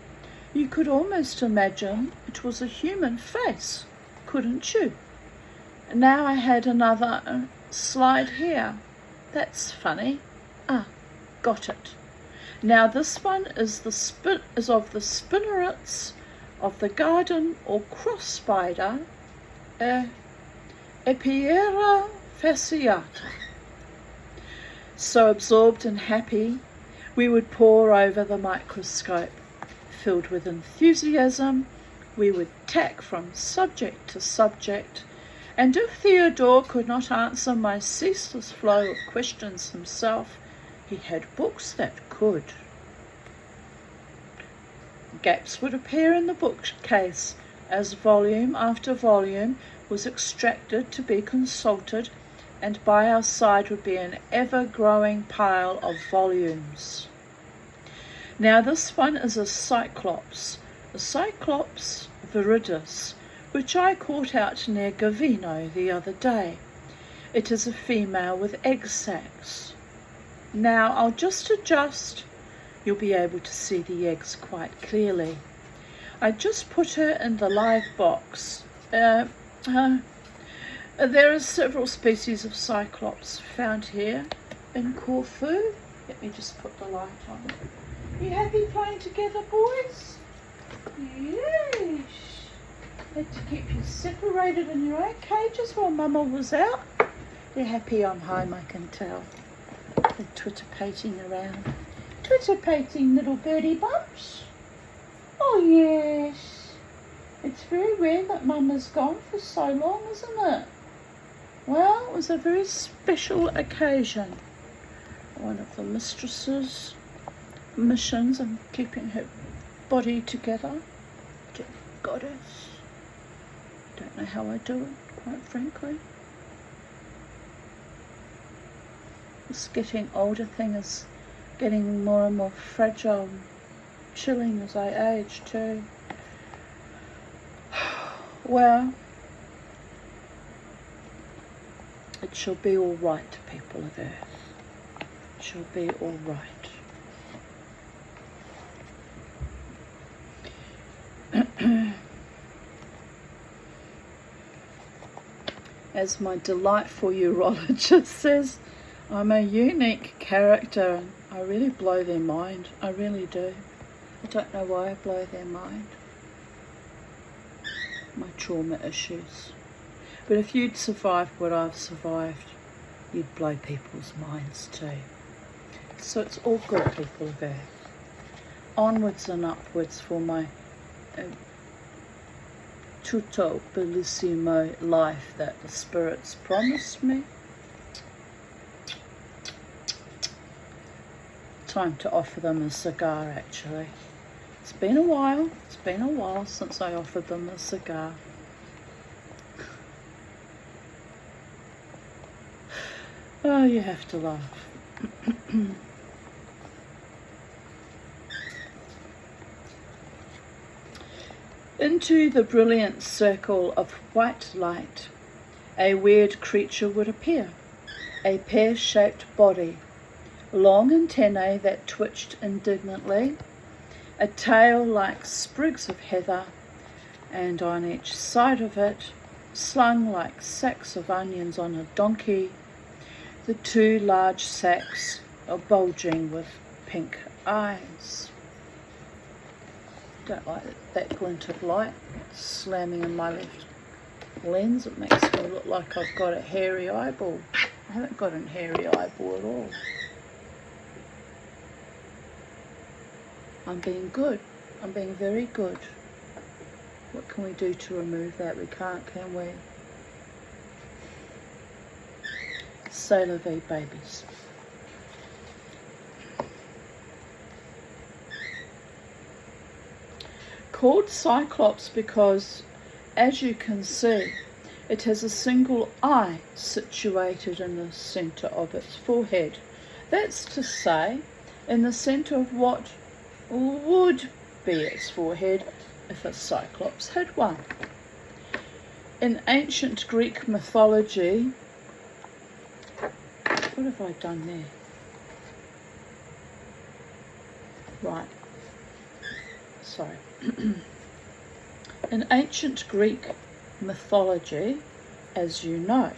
you could almost imagine it was a human face, couldn't you? Now I had another slide here. That's funny. Got it. Now this one is of the spinnerets of the garden or cross spider, Epiera fasciata. So absorbed and happy, we would pore over the microscope. Filled with enthusiasm, we would tack from subject to subject, and if Theodore could not answer my ceaseless flow of questions himself, he had books that could. Gaps would appear in the bookcase as volume after volume was extracted to be consulted, and by our side would be an ever-growing pile of volumes. Now this one is a Cyclops viridis, which I caught out near Gavino the other day. It is a female with egg sacs. Now I'll just adjust. You'll be able to see the eggs quite clearly. I just put her in the live box. There are several species of Cyclops found here in Corfu. Let me just put the light on. You happy playing together, boys? Yes. Had to keep you separated in your own cages while Mama was out. They're happy I'm home, I can tell. They're twitter-pating around. Twitter-pating, little birdie bumps. Oh yes. It's very rare that Mama's gone for so long, isn't it? Well, it was a very special occasion. One of the mistress's missions in keeping her body together. Dear goddess. Don't know how I do it, quite frankly. This getting older thing is getting more and more fragile and chilling as I age too. Well, it shall be all right, people of Earth. It shall be all right. As my delightful urologist says, I'm a unique character and I really blow their mind. I really do. I don't know why I blow their mind. My trauma issues. But if you'd survived what I've survived, you'd blow people's minds too. So it's all good, people of Earth. Onwards and upwards for my tutto bellissimo life that the spirits promised me. Time to offer them a cigar, actually. It's been a while. It's been a while since I offered them the cigar. Oh, you have to laugh. Into the brilliant circle of white light, a weird creature would appear, a pear-shaped body, long antennae that twitched indignantly, a tail like sprigs of heather, and on each side of it, slung like sacks of onions on a donkey, the two large sacks are bulging with pink eyes. Don't like that glint of light slamming in my left lens. It makes me look like I've got a hairy eyeball. I haven't got a hairy eyeball at all. I'm being good. I'm being very good. What can we do to remove that? We can't, can we? C'est la vie, babies. Called Cyclops because, as you can see, it has a single eye situated in the centre of its forehead. That's to say, in the centre of what would be its forehead if a Cyclops had one. In ancient Greek mythology, what have I done there? Right. Sorry. In ancient Greek mythology, as you know,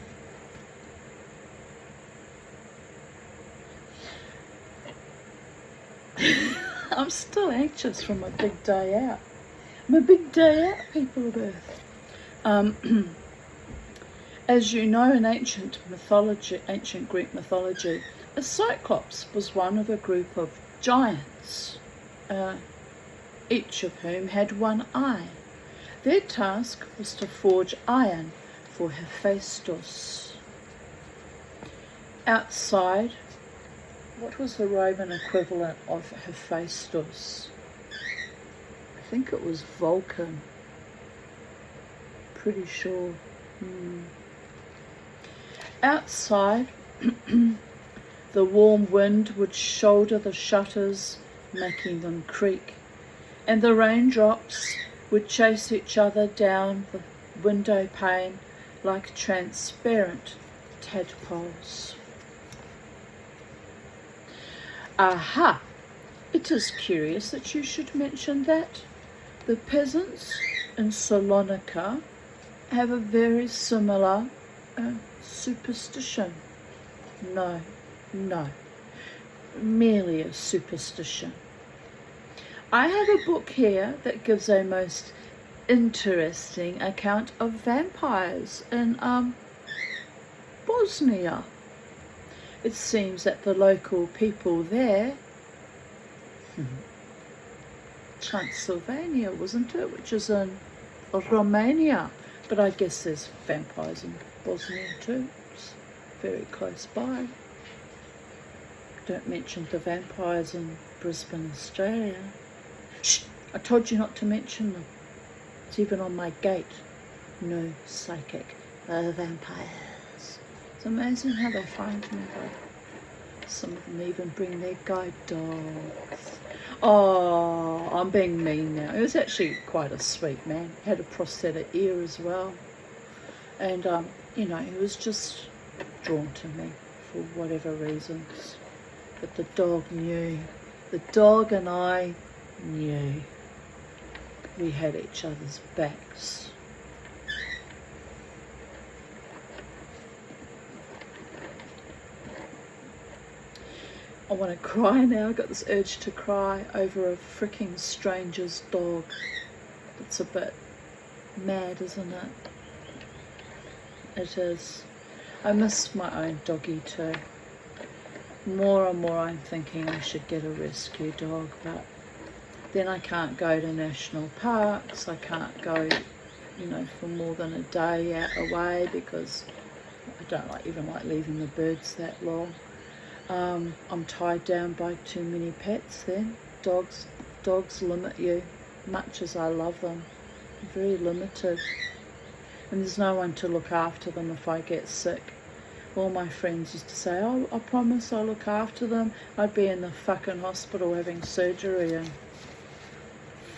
I'm still anxious from a big day out. I'm a big day out, people of Earth. As you know, in ancient Greek mythology, a Cyclops was one of a group of giants, each of whom had one eye. Their task was to forge iron for Hephaestus. Outside, what was the Roman equivalent of Hephaestus? I think it was Vulcan. Pretty sure. Outside, the warm wind would shoulder the shutters, making them creak, and the raindrops would chase each other down the window pane like transparent tadpoles. Aha! It is curious that you should mention that. The peasants in Salonika have a very similar superstition. No, merely a superstition. I have a book here that gives a most interesting account of vampires in Bosnia. It seems that the local people there, Transylvania, wasn't it? Which is in Romania. But I guess there's vampires in Bosnia too. It's very close by. Don't mention the vampires in Brisbane, Australia. Shh! I told you not to mention them. It's even on my gate. No psychic vampires. It's amazing how they find me though. Some of them even bring their guide dogs. Oh, I'm being mean now. He was actually quite a sweet man. He had a prosthetic ear as well. And, he was just drawn to me for whatever reasons. But the dog knew. The dog and I knew. We had each other's backs. I want to cry now. I've got this urge to cry over a freaking stranger's dog. It's a bit mad, isn't it? It is. I miss my own doggy too. More and more I'm thinking I should get a rescue dog, but then I can't go to national parks. I can't go, for more than a day out away because I don't even like leaving the birds that long. I'm tied down by too many pets then. Dogs, Dogs limit you, much as I love them. They're very limited. And there's no one to look after them if I get sick. All my friends used to say, oh, I promise I'll look after them. I'd be in the fucking hospital having surgery and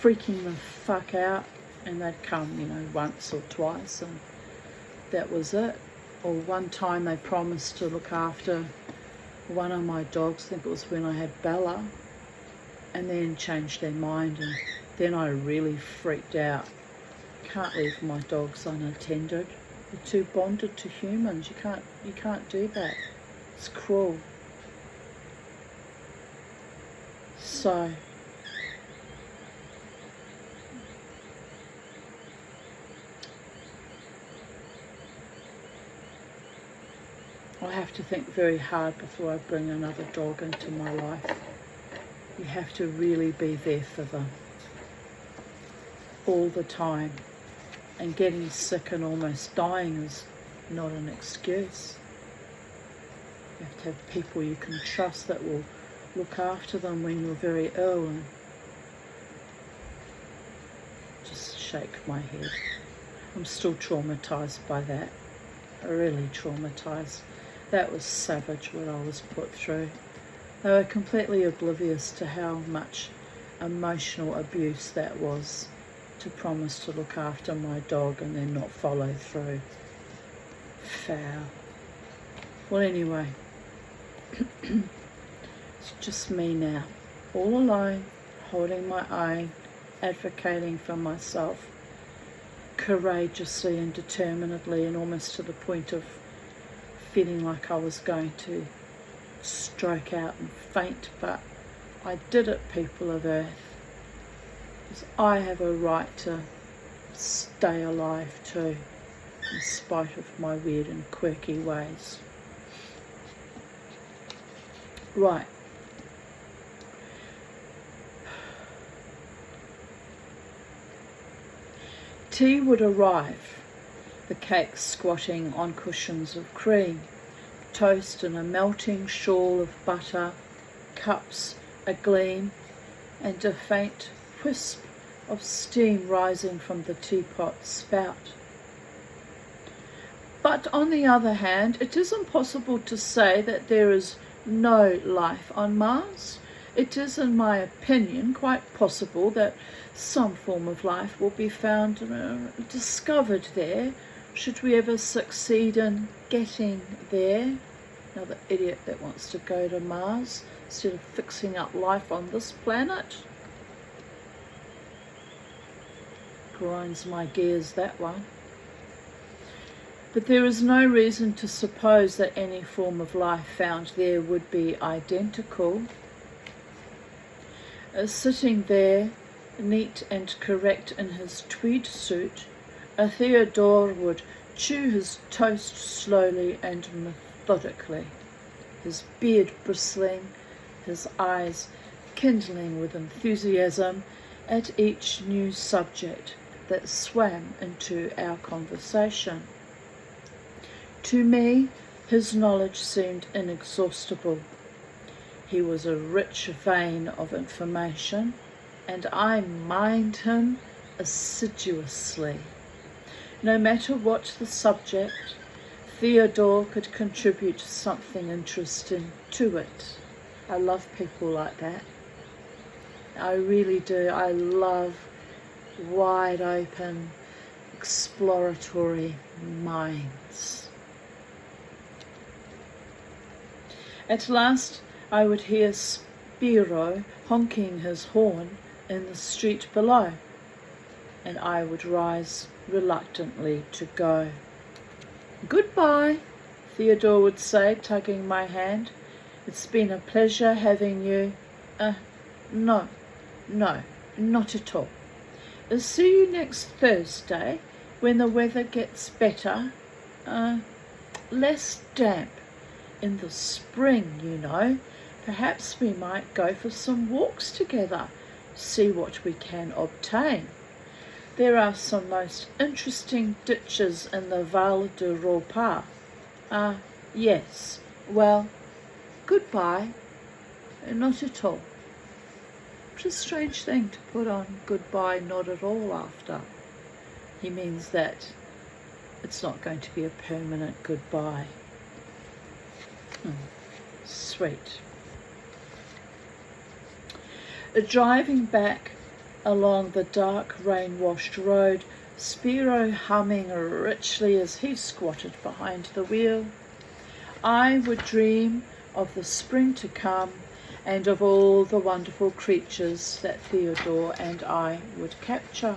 freaking the fuck out. And they'd come, once or twice, and that was it. Or one time they promised to look after one of my dogs, I think it was when I had Bella, and then changed their mind, and then I really freaked out. Can't leave my dogs unattended. They're too bonded to humans. You can't do that. It's cruel. So I have to think very hard before I bring another dog into my life. You have to really be there for them all the time. And getting sick and almost dying is not an excuse. You have to have people you can trust that will look after them when you're very ill. And just shake my head. I'm still traumatised by that. Really traumatised. That was savage what I was put through. They were completely oblivious to how much emotional abuse that was, to promise to look after my dog and then not follow through. Foul. Well, anyway, it's just me now, all alone, holding my own, advocating for myself, courageously and determinedly, and almost to the point of feeling like I was going to stroke out and faint, but I did it, people of Earth, because I have a right to stay alive too, in spite of my weird and quirky ways. Right. Tea would arrive, the cake squatting on cushions of cream, toast in a melting shawl of butter, cups agleam, and a faint wisp of steam rising from the teapot spout. But on the other hand, it is impossible to say that there is no life on Mars. It is, in my opinion, quite possible that some form of life will be found, discovered there, should we ever succeed in getting there. Another idiot that wants to go to Mars instead of fixing up life on this planet. Grinds my gears, that one. But there is no reason to suppose that any form of life found there would be identical. Sitting there, neat and correct in his tweed suit, Theodore would chew his toast slowly and methodically, his beard bristling, his eyes kindling with enthusiasm at each new subject that swam into our conversation. To me, his knowledge seemed inexhaustible. He was a rich vein of information, and I mined him assiduously. No matter what the subject, Theodore could contribute something interesting to it. I love people like that. I really do. I love wide open, exploratory minds. At last, I would hear Spiro honking his horn in the street below, and I would rise reluctantly to go. "Goodbye," Theodore would say, tugging my hand. "It's been a pleasure having you." No, not at all. See you next Thursday when the weather gets better. Less damp. In the spring, you know. Perhaps we might go for some walks together, see what we can obtain. There are some most interesting ditches in the Val d'Europa. Yes. Well, goodbye. Not at all. a strange thing to put on goodbye, not at all after. He means that it's not going to be a permanent goodbye. Sweet. Driving back along the dark rain-washed road, Spiro humming richly as he squatted behind the wheel, I would dream of the spring to come and of all the wonderful creatures that Theodore and I would capture.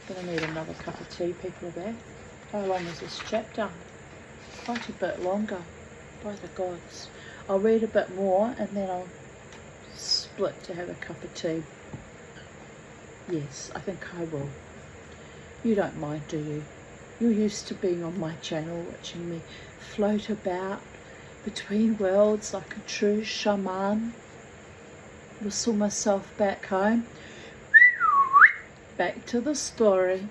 Gonna need another cup of tea, people are back. How long is this chapter? Quite a bit longer, by the gods. I'll read a bit more and then I'll split to have a cup of tea. Yes, I think I will. You don't mind, do you? You're used to being on my channel, watching me float about between worlds like a true shaman. Whistle myself back home. Back to the story.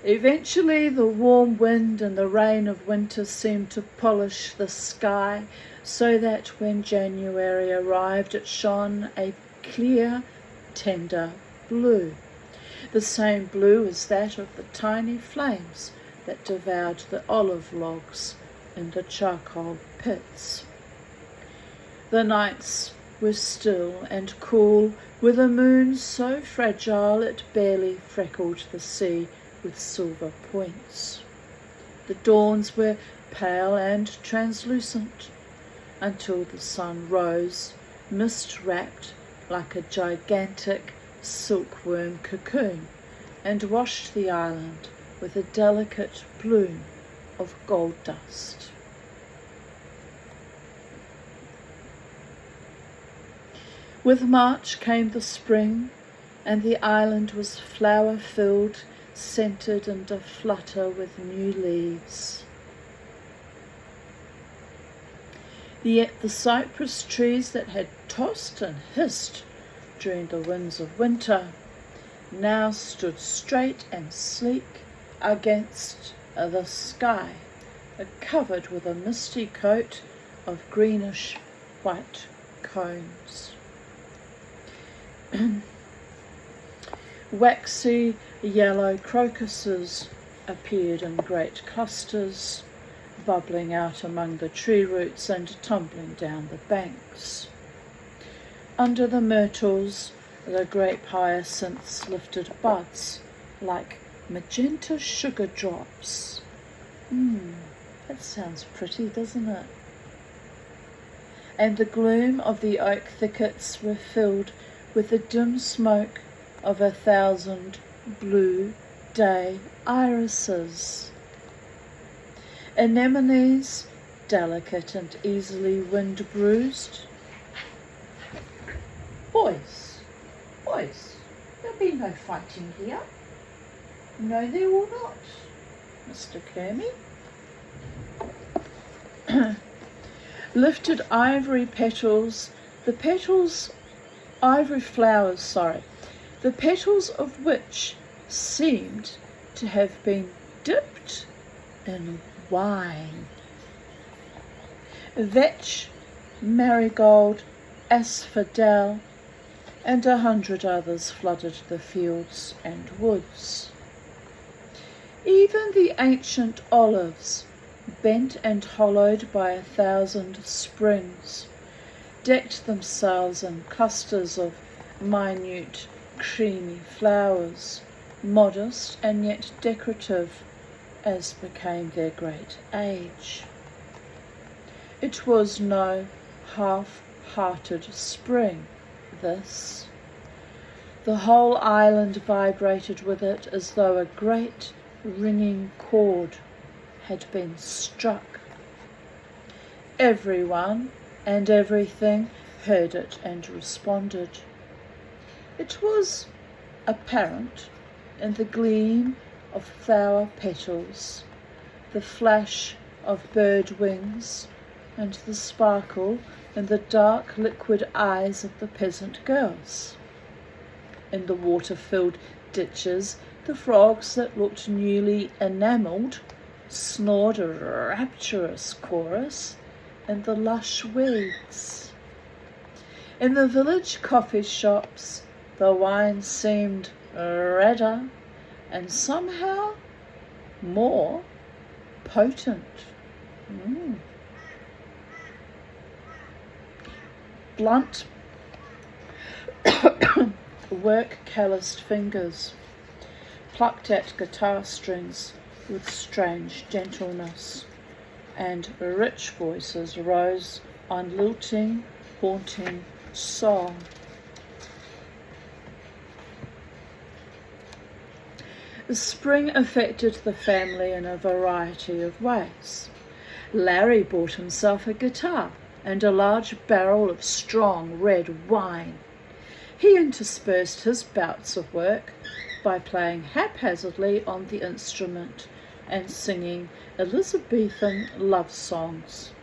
Eventually the warm wind and the rain of winter seemed to polish the sky so that when January arrived it shone a clear, tender blue. The same blue as that of the tiny flames that devoured the olive logs in the charcoal pits. The nights were still and cool, with a moon so fragile it barely freckled the sea with silver points. The dawns were pale and translucent until the sun rose, mist-wrapped like a gigantic silkworm cocoon, and washed the island with a delicate bloom of gold dust. With March came the spring, and the island was flower-filled, scented and aflutter with new leaves. Yet the cypress trees that had tossed and hissed during the winds of winter now stood straight and sleek against the sky, covered with a misty coat of greenish white cones. Waxy yellow crocuses appeared in great clusters, bubbling out among the tree roots and tumbling down the banks. Under the myrtles, the grape hyacinths lifted buds like magenta sugar drops. That sounds pretty, doesn't it? And the gloom of the oak thickets were filled with the dim smoke of 1,000 blue day irises. Anemones, delicate and easily wind-bruised. Boys, there'll be no fighting here. No, there will not, Mr. Kermy. Lifted ivory flowers, the petals of which seemed to have been dipped in wine. Vetch, marigold, asphodel, and 100 others flooded the fields and woods. Even the ancient olives, bent and hollowed by 1,000 springs, decked themselves in clusters of minute, creamy flowers, modest and yet decorative as became their great age. It was no half-hearted spring, this. The whole island vibrated with it as though a great ringing chord had been struck. Everyone and everything heard it and responded. It was apparent in the gleam of flower petals, the flash of bird wings, and the sparkle in the dark liquid eyes of the peasant girls. In the water-filled ditches, the frogs that looked newly enamelled snored a rapturous chorus in the lush weeds. In the village coffee shops, the wine seemed redder and somehow more potent. Blunt, work-calloused fingers plucked at guitar strings with strange gentleness, and rich voices rose on lilting, haunting song. The spring affected the family in a variety of ways. Larry bought himself a guitar and a large barrel of strong red wine. He interspersed his bouts of work by playing haphazardly on the instrument and singing Elizabethan love songs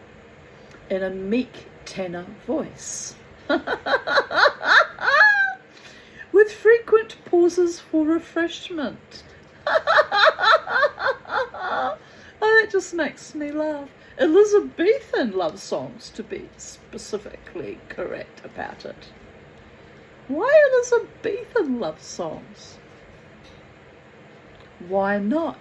in a meek tenor voice, with frequent pauses for refreshment. Oh, that just makes me laugh. Elizabethan love songs, to be specifically correct about it. Why Elizabethan love songs? Why not?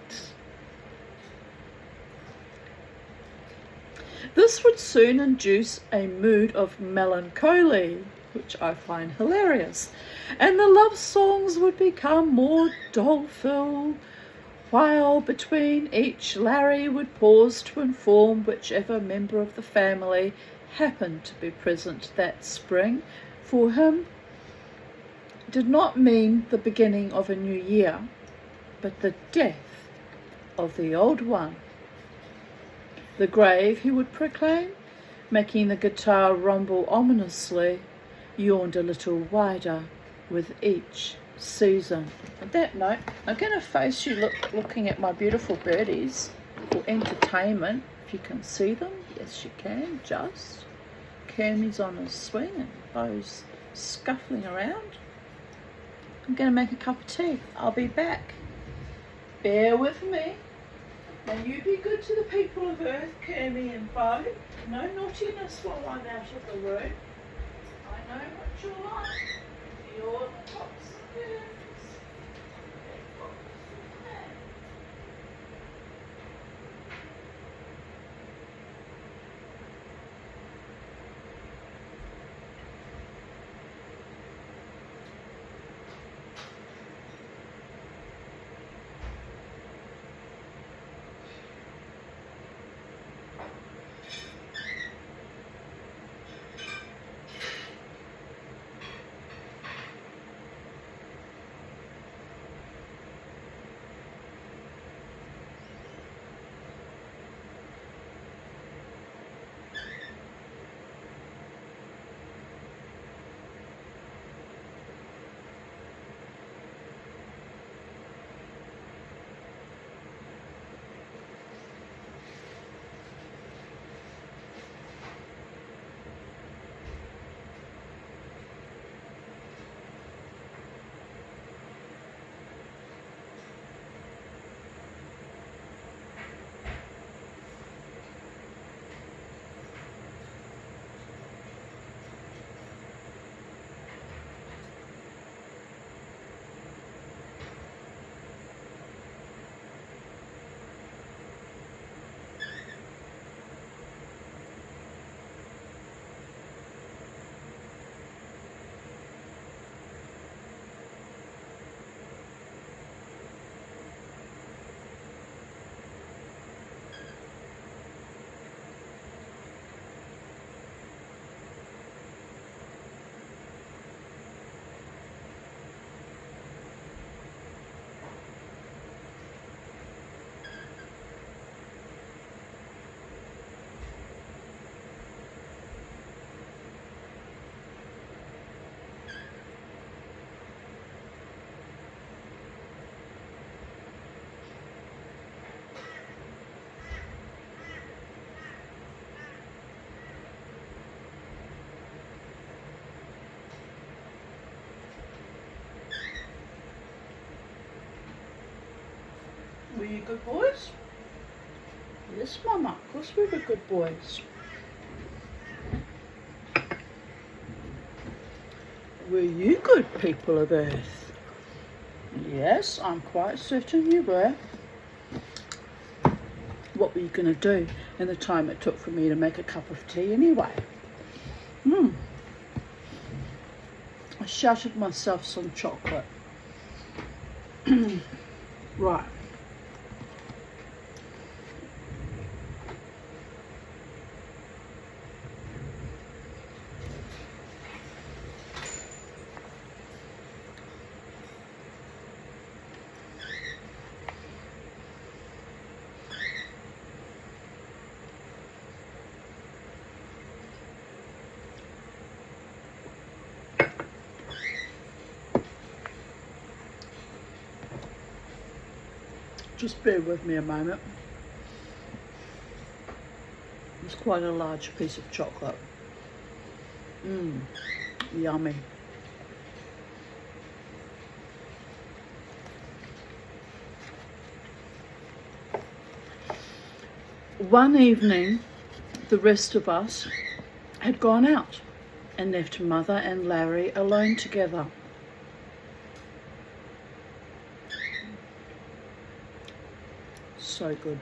This would soon induce a mood of melancholy, which I find hilarious, and the love songs would become more doleful, while between each Larry would pause to inform whichever member of the family happened to be present that spring. For him, did not mean the beginning of a new year, but the death of the old one. The grave, he would proclaim, making the guitar rumble ominously, yawned a little wider with each season. On that note, I'm going to face you looking at my beautiful birdies for entertainment. If you can see them, yes you can, just. Kermie's on a swing and Bo's scuffling around. I'm going to make a cup of tea. I'll be back. Bear with me. Now you be good to the people of Earth, Kermie and Bo. No naughtiness while I'm out of the room. I know what you're like. You're the fox of the earth. Were you good boys? Yes, Mama. Of course we were good boys. Were you good people of Earth? Yes, I'm quite certain you were. What were you going to do in the time it took for me to make a cup of tea anyway? I shouted myself some chocolate. Right. Just bear with me a moment. It's quite a large piece of chocolate. Yummy. One evening, the rest of us had gone out and left Mother and Larry alone together. So good.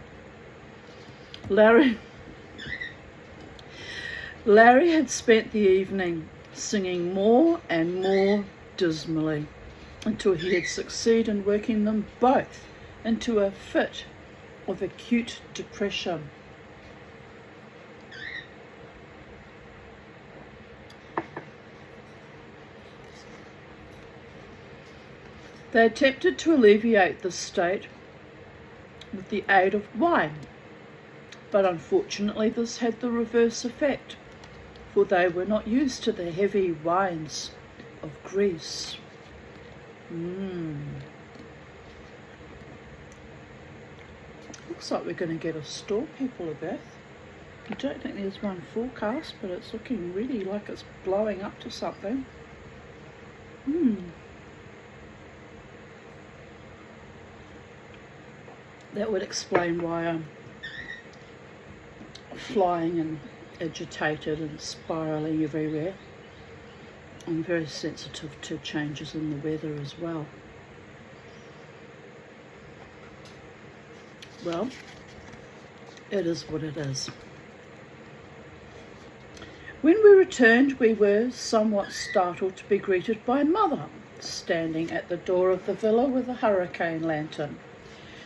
Larry had spent the evening singing more and more dismally until he had succeeded in working them both into a fit of acute depression. They attempted to alleviate this state with the aid of wine, but unfortunately this had the reverse effect, for they were not used to the heavy wines of Greece. Looks like we're going to get a storm, people of Earth. I don't think there's one forecast, but it's looking really like it's blowing up to something. That would explain why I'm flying and agitated and spiraling everywhere. I'm very sensitive to changes in the weather as well. Well, it is what it is. When we returned, we were somewhat startled to be greeted by Mother, standing at the door of the villa with a hurricane lantern.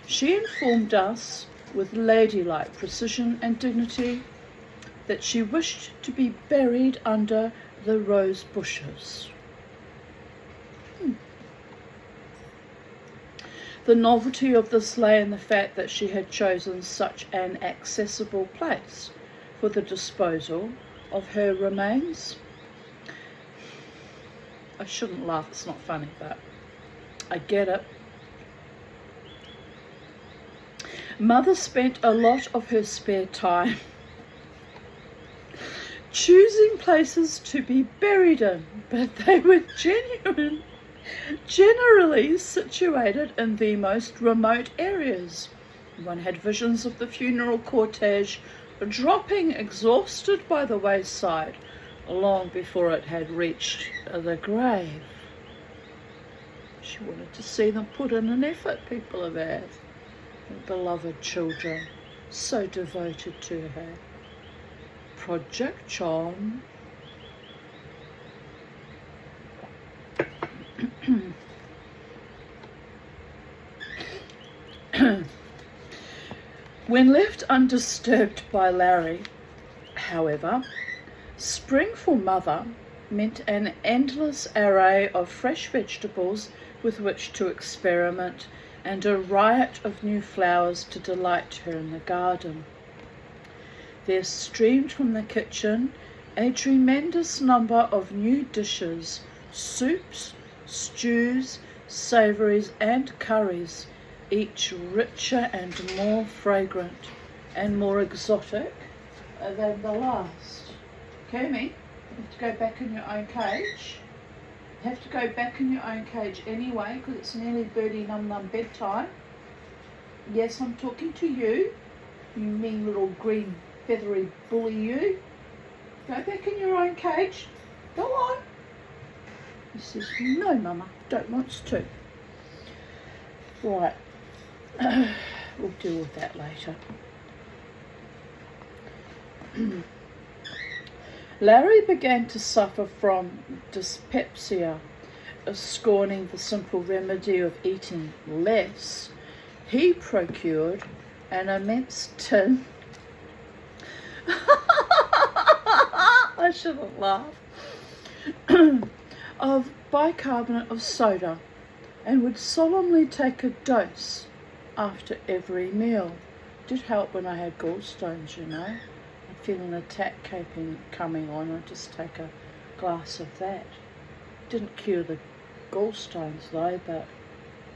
She informed us with ladylike precision and dignity that she wished to be buried under the rose bushes. The novelty of this lay in the fact that she had chosen such an accessible place for the disposal of her remains. I shouldn't laugh, it's not funny, but I get it. Mother spent a lot of her spare time choosing places to be buried in, but they were generally situated in the most remote areas. One had visions of the funeral cortege dropping exhausted by the wayside long before it had reached the grave. She wanted to see them put in an effort, people of Earth. Her beloved children, so devoted to her. Project John. When left undisturbed by Larry, however, spring for Mother meant an endless array of fresh vegetables with which to experiment and a riot of new flowers to delight her in the garden. There streamed from the kitchen a tremendous number of new dishes, soups, stews, savouries and curries, each richer and more fragrant and more exotic than the last. Kermie, you have to go back in your own cage. You have to go back in your own cage anyway because it's nearly birdie num num bedtime. Yes, I'm talking to you, you mean little green feathery bully you. Go back in your own cage. Go on. He says, no, Mama, don't want to. Right, we'll deal with that later. Larry began to suffer from dyspepsia. Scorning the simple remedy of eating less, he procured an immense tin I shouldn't laugh of bicarbonate of soda and would solemnly take a dose after every meal. Did help when I had gallstones, you know. I'm feeling an attack coming on, I'd just take a glass of that. Didn't cure the gallstones though, but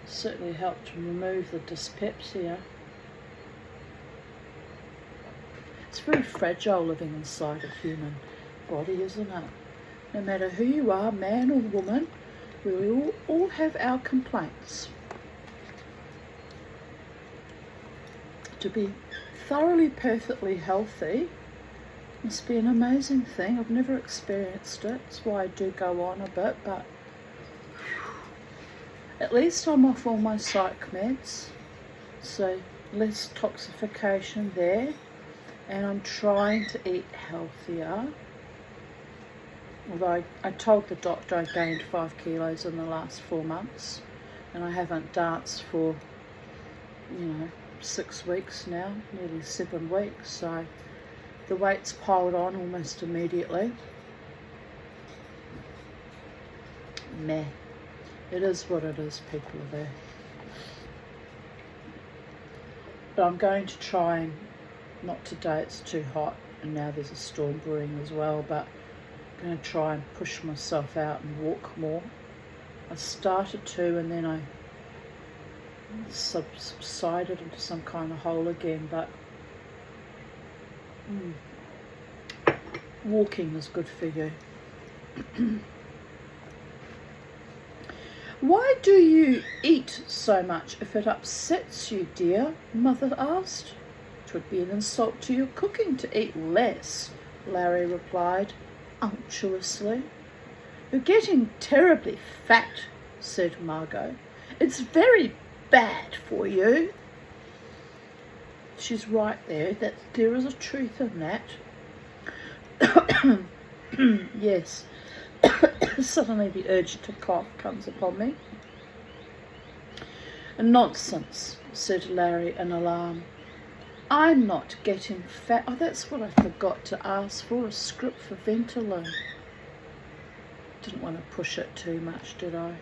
certainly helped to remove the dyspepsia. It's very fragile living inside a human body, isn't it? No matter who you are, man or woman, we all have our complaints. To be thoroughly, perfectly healthy must be an amazing thing. I've never experienced it. That's why I do go on a bit, but at least I'm off all my psych meds, so less toxification there, and I'm trying to eat healthier. Although I told the doctor I gained 5 kilos in the last 4 months, and I haven't danced for, 6 weeks now, nearly 7 weeks, so the weight's piled on almost immediately. Meh. It is what it is, people are there. But I'm going to try and, not today, it's too hot, and now there's a storm brewing as well, but I'm going to try and push myself out and walk more. I started to, and then I subsided into some kind of hole again, but walking is good for you. Why do you eat so much if it upsets you, dear? Mother asked. 'Twould be an insult to your cooking to eat less, Larry replied unctuously. You're getting terribly fat, said Margot. It's very bad for you. She's right there, that there is a truth in that. Yes. Suddenly the urge to cough comes upon me. Nonsense, said Larry in alarm. I'm not getting fat. Oh, that's what I forgot to ask for, a script for Ventolin. Didn't want to push it too much, did I?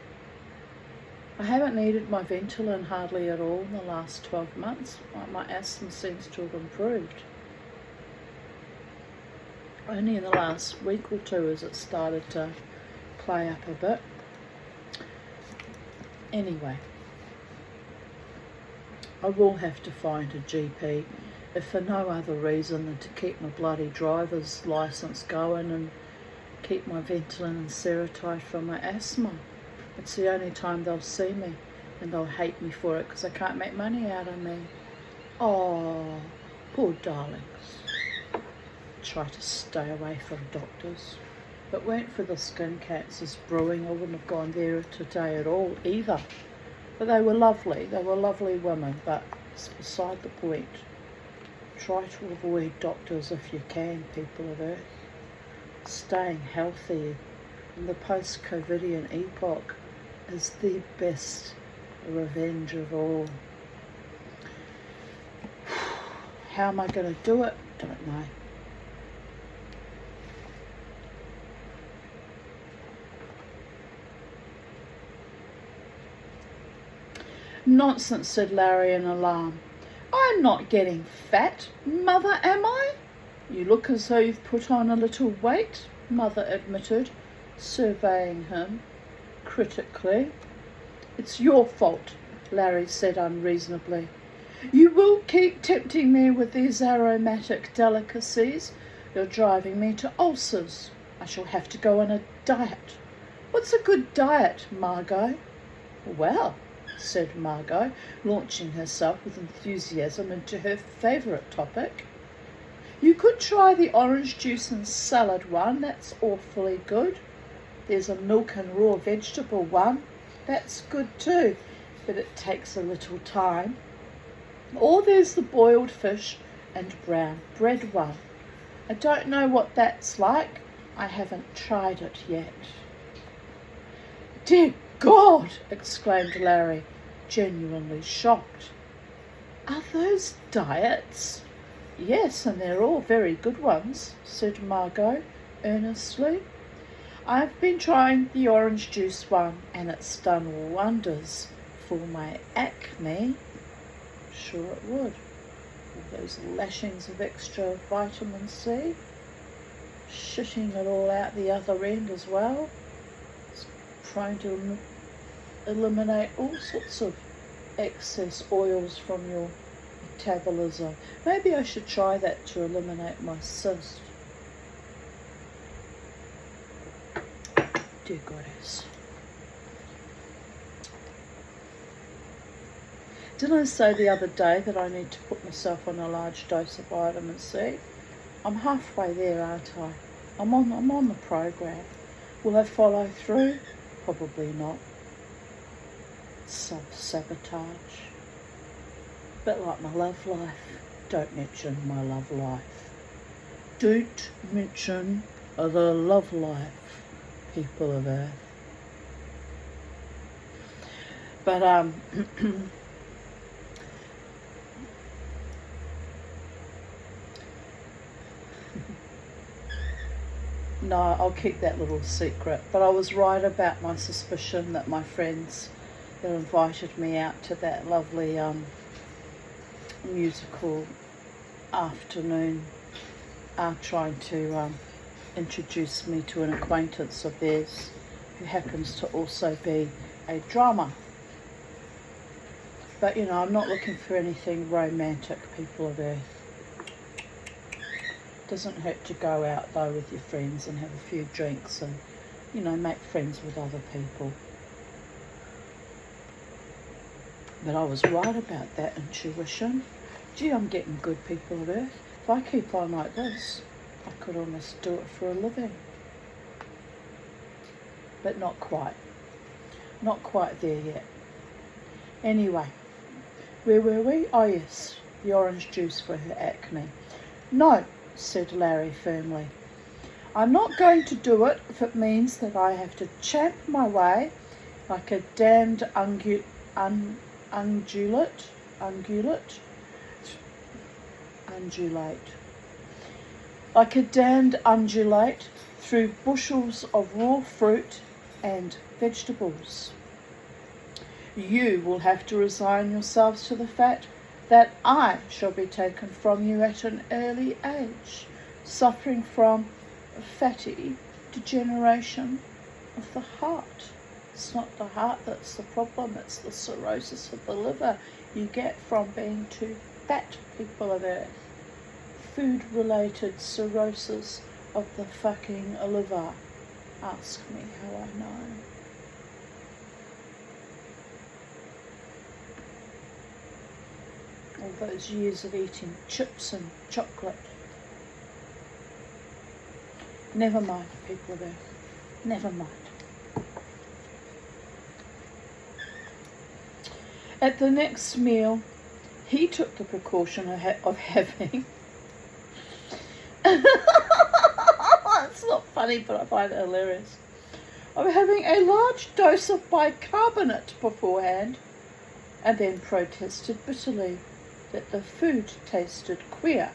I haven't needed my Ventolin hardly at all in the last 12 months. My asthma seems to have improved. Only in the last week or two has it started to play up a bit. Anyway, I will have to find a GP, if for no other reason than to keep my bloody driver's licence going and keep my Ventolin and Seretide for my asthma. It's the only time they'll see me, and they'll hate me for it because they can't make money out of me. Oh, poor darlings. Try to stay away from doctors. If it weren't for the skin cancers brewing, I wouldn't have gone there today at all either. But they were lovely women, but it's beside the point. Try to avoid doctors if you can, people of Earth. Staying healthy in the post-COVIDian epoch is the best revenge of all. How am I going to do it? Don't know. Nonsense, said Larry in alarm. I'm not getting fat, Mother, am I? You look as though you've put on a little weight, Mother admitted, surveying him critically. It's your fault, Larry said unreasonably. You will keep tempting me with these aromatic delicacies. You're driving me to ulcers. I shall have to go on a diet. What's a good diet, Margot? Well, said Margot, launching herself with enthusiasm into her favourite topic. You could try the orange juice and salad one, that's awfully good. There's a milk and raw vegetable one. That's good too, but it takes a little time. Or there's the boiled fish and brown bread one. I don't know what that's like. I haven't tried it yet. Dear God, exclaimed Larry, genuinely shocked. Are those diets? Yes, and they're all very good ones, said Margot earnestly. I've been trying the orange juice one, and it's done wonders for my acne. Sure it would. All those lashings of extra vitamin C, shitting it all out the other end as well. It's trying to eliminate all sorts of excess oils from your metabolism. Maybe I should try that to eliminate my cyst. Dear goddess. Didn't I say the other day that I need to put myself on a large dose of vitamin C? I'm halfway there, aren't I? I'm on the program. Will I follow through? Probably not. Self-sabotage. Bit like my love life. Don't mention my love life. Don't mention the love life, people of Earth. But no, I'll keep that little secret. But I was right about my suspicion that my friends that invited me out to that lovely musical afternoon are trying to introduce me to an acquaintance of theirs who happens to also be a drummer. But you know, I'm not looking for anything romantic, people of Earth. Doesn't hurt to go out though with your friends and have a few drinks and, you know, make friends with other people. But I was right about that intuition. Gee, I'm getting good, people of Earth. If I keep on like this, I could almost do it for a living. But not quite. Not quite there yet. Anyway, where were we? Oh yes, the orange juice for her acne. No, said Larry firmly. I'm not going to do it if it means that I have to champ my way like a damned ungulate, like a damned undulate through bushels of raw fruit and vegetables. You will have to resign yourselves to the fact that I shall be taken from you at an early age, suffering from fatty degeneration of the heart. It's not the heart that's the problem, it's the cirrhosis of the liver you get from being too fat, people of Earth. Food-related cirrhosis of the fucking liver. Ask me how I know. All those years of eating chips and chocolate. Never mind, people of Earth. Never mind. At the next meal, he took the precaution of having... It's not funny, but I find it hilarious. Of having a large dose of bicarbonate beforehand, and then protested bitterly that the food tasted queer.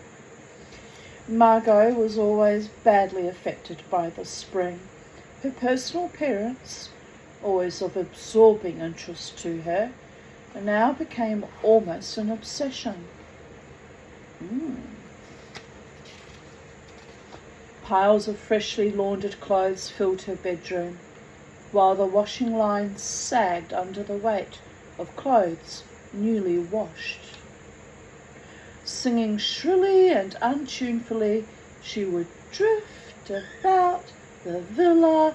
Margot was always badly affected by the spring. Her personal appearance, always of absorbing interest to her, now became almost an obsession. Piles of freshly laundered clothes filled her bedroom, while the washing line sagged under the weight of clothes newly washed. Singing shrilly and untunefully, she would drift about the villa,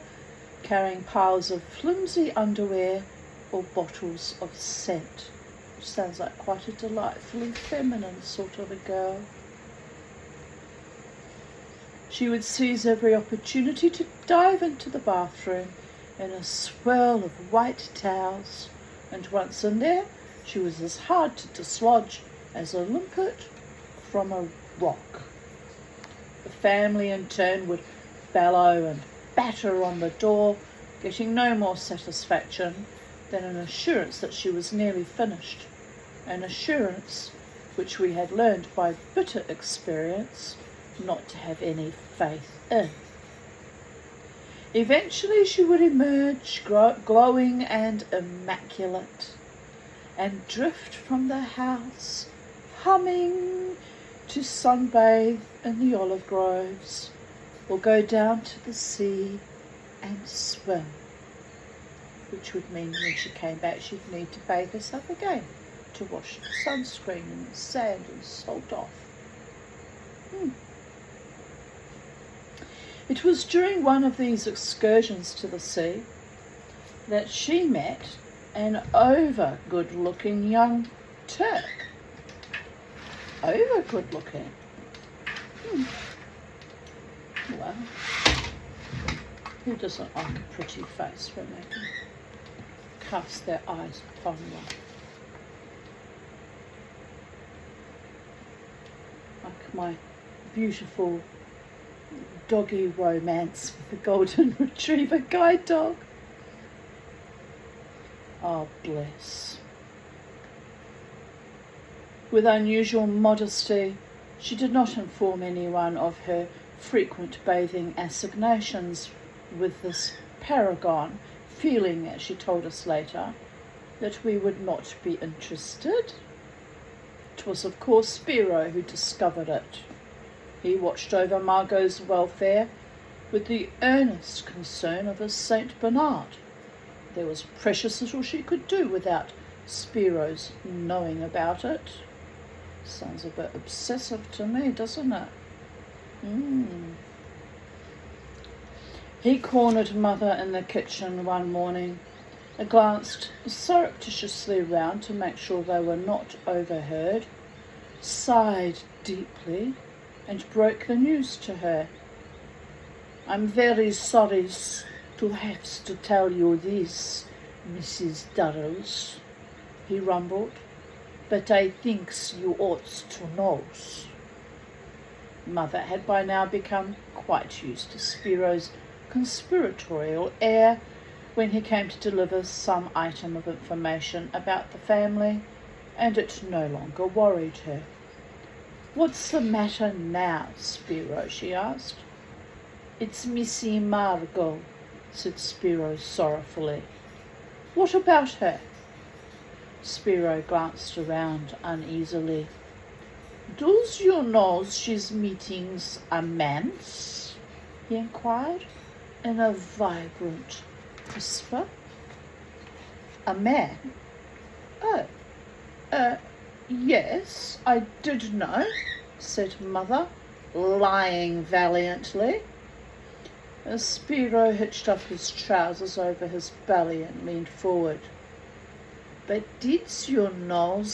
carrying piles of flimsy underwear or bottles of scent, which sounds like quite a delightfully feminine sort of a girl. She would seize every opportunity to dive into the bathroom in a swirl of white towels, and once in there, she was as hard to dislodge as a limpet from a rock. The family in turn would bellow and batter on the door, getting no more satisfaction than an assurance that she was nearly finished, an assurance which we had learned by bitter experience not to have any faith in. Eventually she would emerge glowing and immaculate, and drift from the house, humming, to sunbathe in the olive groves, or go down to the sea and swim, which would mean when she came back she'd need to bathe herself again to wash the sunscreen and sand and salt off. It was during one of these excursions to the sea that she met an over good-looking young Turk. Over good-looking? Well, who doesn't like a pretty face when they can cast their eyes upon one? Like my beautiful doggy romance with the golden retriever guide dog. Oh, bless. With unusual modesty, she did not inform anyone of her frequent bathing assignations with this paragon, feeling, as she told us later, that we would not be interested. It was, of course, Spiro who discovered it. He watched over Margot's welfare with the earnest concern of a Saint Bernard. There was precious little she could do without Spiro's knowing about it. Sounds a bit obsessive to me, doesn't it? He cornered Mother in the kitchen one morning, glanced surreptitiously round to make sure they were not overheard, sighed deeply, and broke the news to her. "I'm very sorry to have to tell you this, Mrs. Durrells," he rumbled, "but I thinks you ought to know." Mother had by now become quite used to Spiro's conspiratorial air when he came to deliver some item of information about the family, and it no longer worried her. "What's the matter now, Spiro?" she asked. "It's Missy Margot," said Spiro sorrowfully. "What about her?" Spiro glanced around uneasily. "Does you know she's meeting a manse?" he inquired in a vibrant whisper. "A man? Oh, yes, I did know," said Mother, lying valiantly. Spiro hitched up his trousers over his belly and leaned forward. "But did you know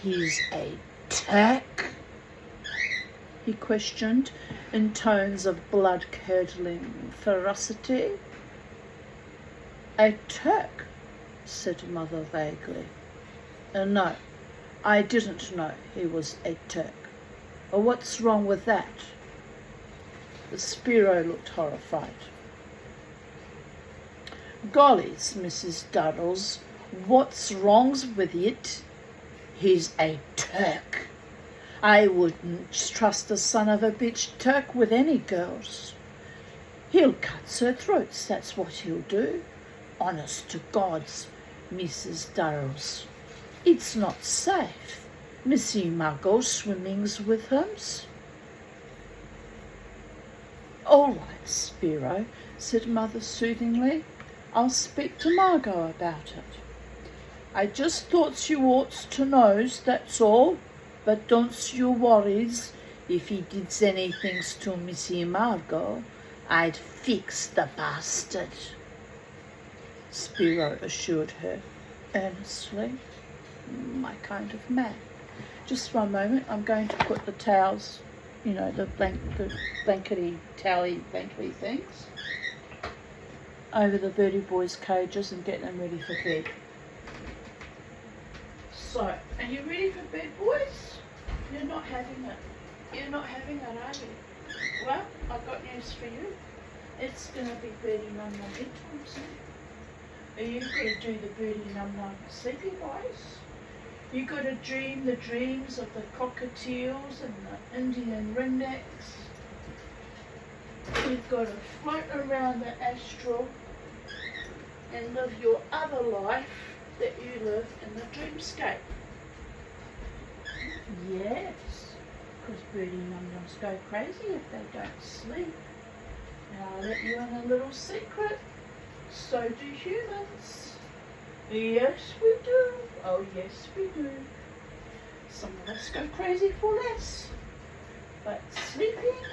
he's a Turk?" he questioned in tones of blood-curdling ferocity. "A Turk?" said Mother vaguely. "No, I didn't know he was a Turk. What's wrong with that?" Spiro looked horrified. "Gollies, Mrs. Durrells, what's wrong with it? He's a Turk. I wouldn't trust a son of a bitch Turk with any girls. He'll cut their throats, that's what he'll do. Honest to God's, Mrs. Durrells. It's not safe, Missy Margot swimmings with him." "All right, Spiro," said Mother soothingly. "I'll speak to Margot about it. I just thought you ought to know, that's all. But don't you worries. If he did anything to Missy Margot, I'd fix the bastard," Spiro assured her earnestly. My kind of man. Just one moment, I'm going to put the towels you know, the blankety things over the birdie boys' cages and get them ready for bed. So, are you ready for bed, boys? You're not having it. You're not having it, are you? Well, I've got news for you. It's going to be birdie num num bedtime soon. You've got to do the birdie num num sleepy boys. You've got to dream the dreams of the cockatiels and the Indian ringnecks. You've got to float around the astral and live your other life that you live in the dreamscape. Yes, because birdie num-nums go crazy if they don't sleep. Now I'll let you in a little secret. So do humans. Yes, we do. Oh, yes, we do. Some of us go crazy for less. But sleeping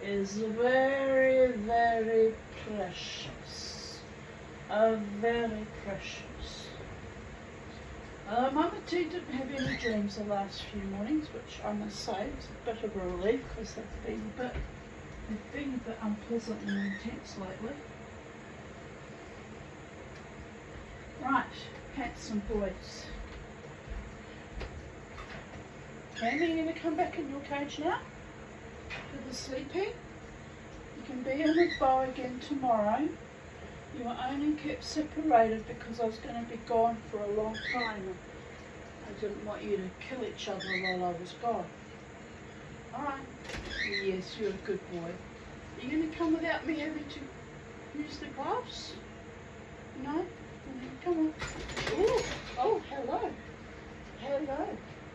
is very, very precious. Very precious. Mama T didn't have any dreams the last few mornings, which I must say was a bit of a relief because they've been a bit unpleasant and intense lately. Right, handsome boys. Cam, are you going to come back in your cage now for the sleeping? You can be in with Bo again tomorrow. You were only kept separated because I was going to be gone for a long time. I didn't want you to kill each other while I was gone. Alright. Yes, you're a good boy. Are you going to come without me having to use the gloves? No? Come on. Ooh. Oh, hello. Hello.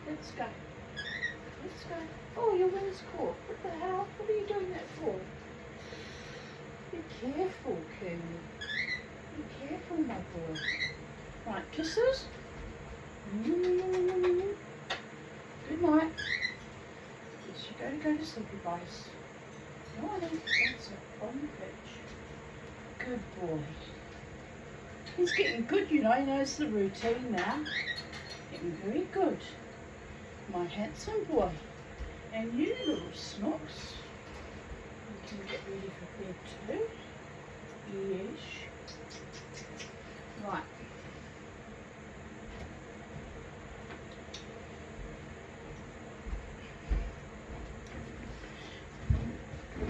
Let's go. Let's go. Oh, your wind's caught. What the hell? What are you doing that for? Be careful, King. Be careful, my boy. Right, kisses. Good night. Yes, you're going to go to sleep, you guys. No, I don't. That's it. On the pitch. Good boy. He's getting good, you know. He knows the routine now. Getting very good. My handsome boy. And you little snooks. You can get ready for bed too. Yes. Right.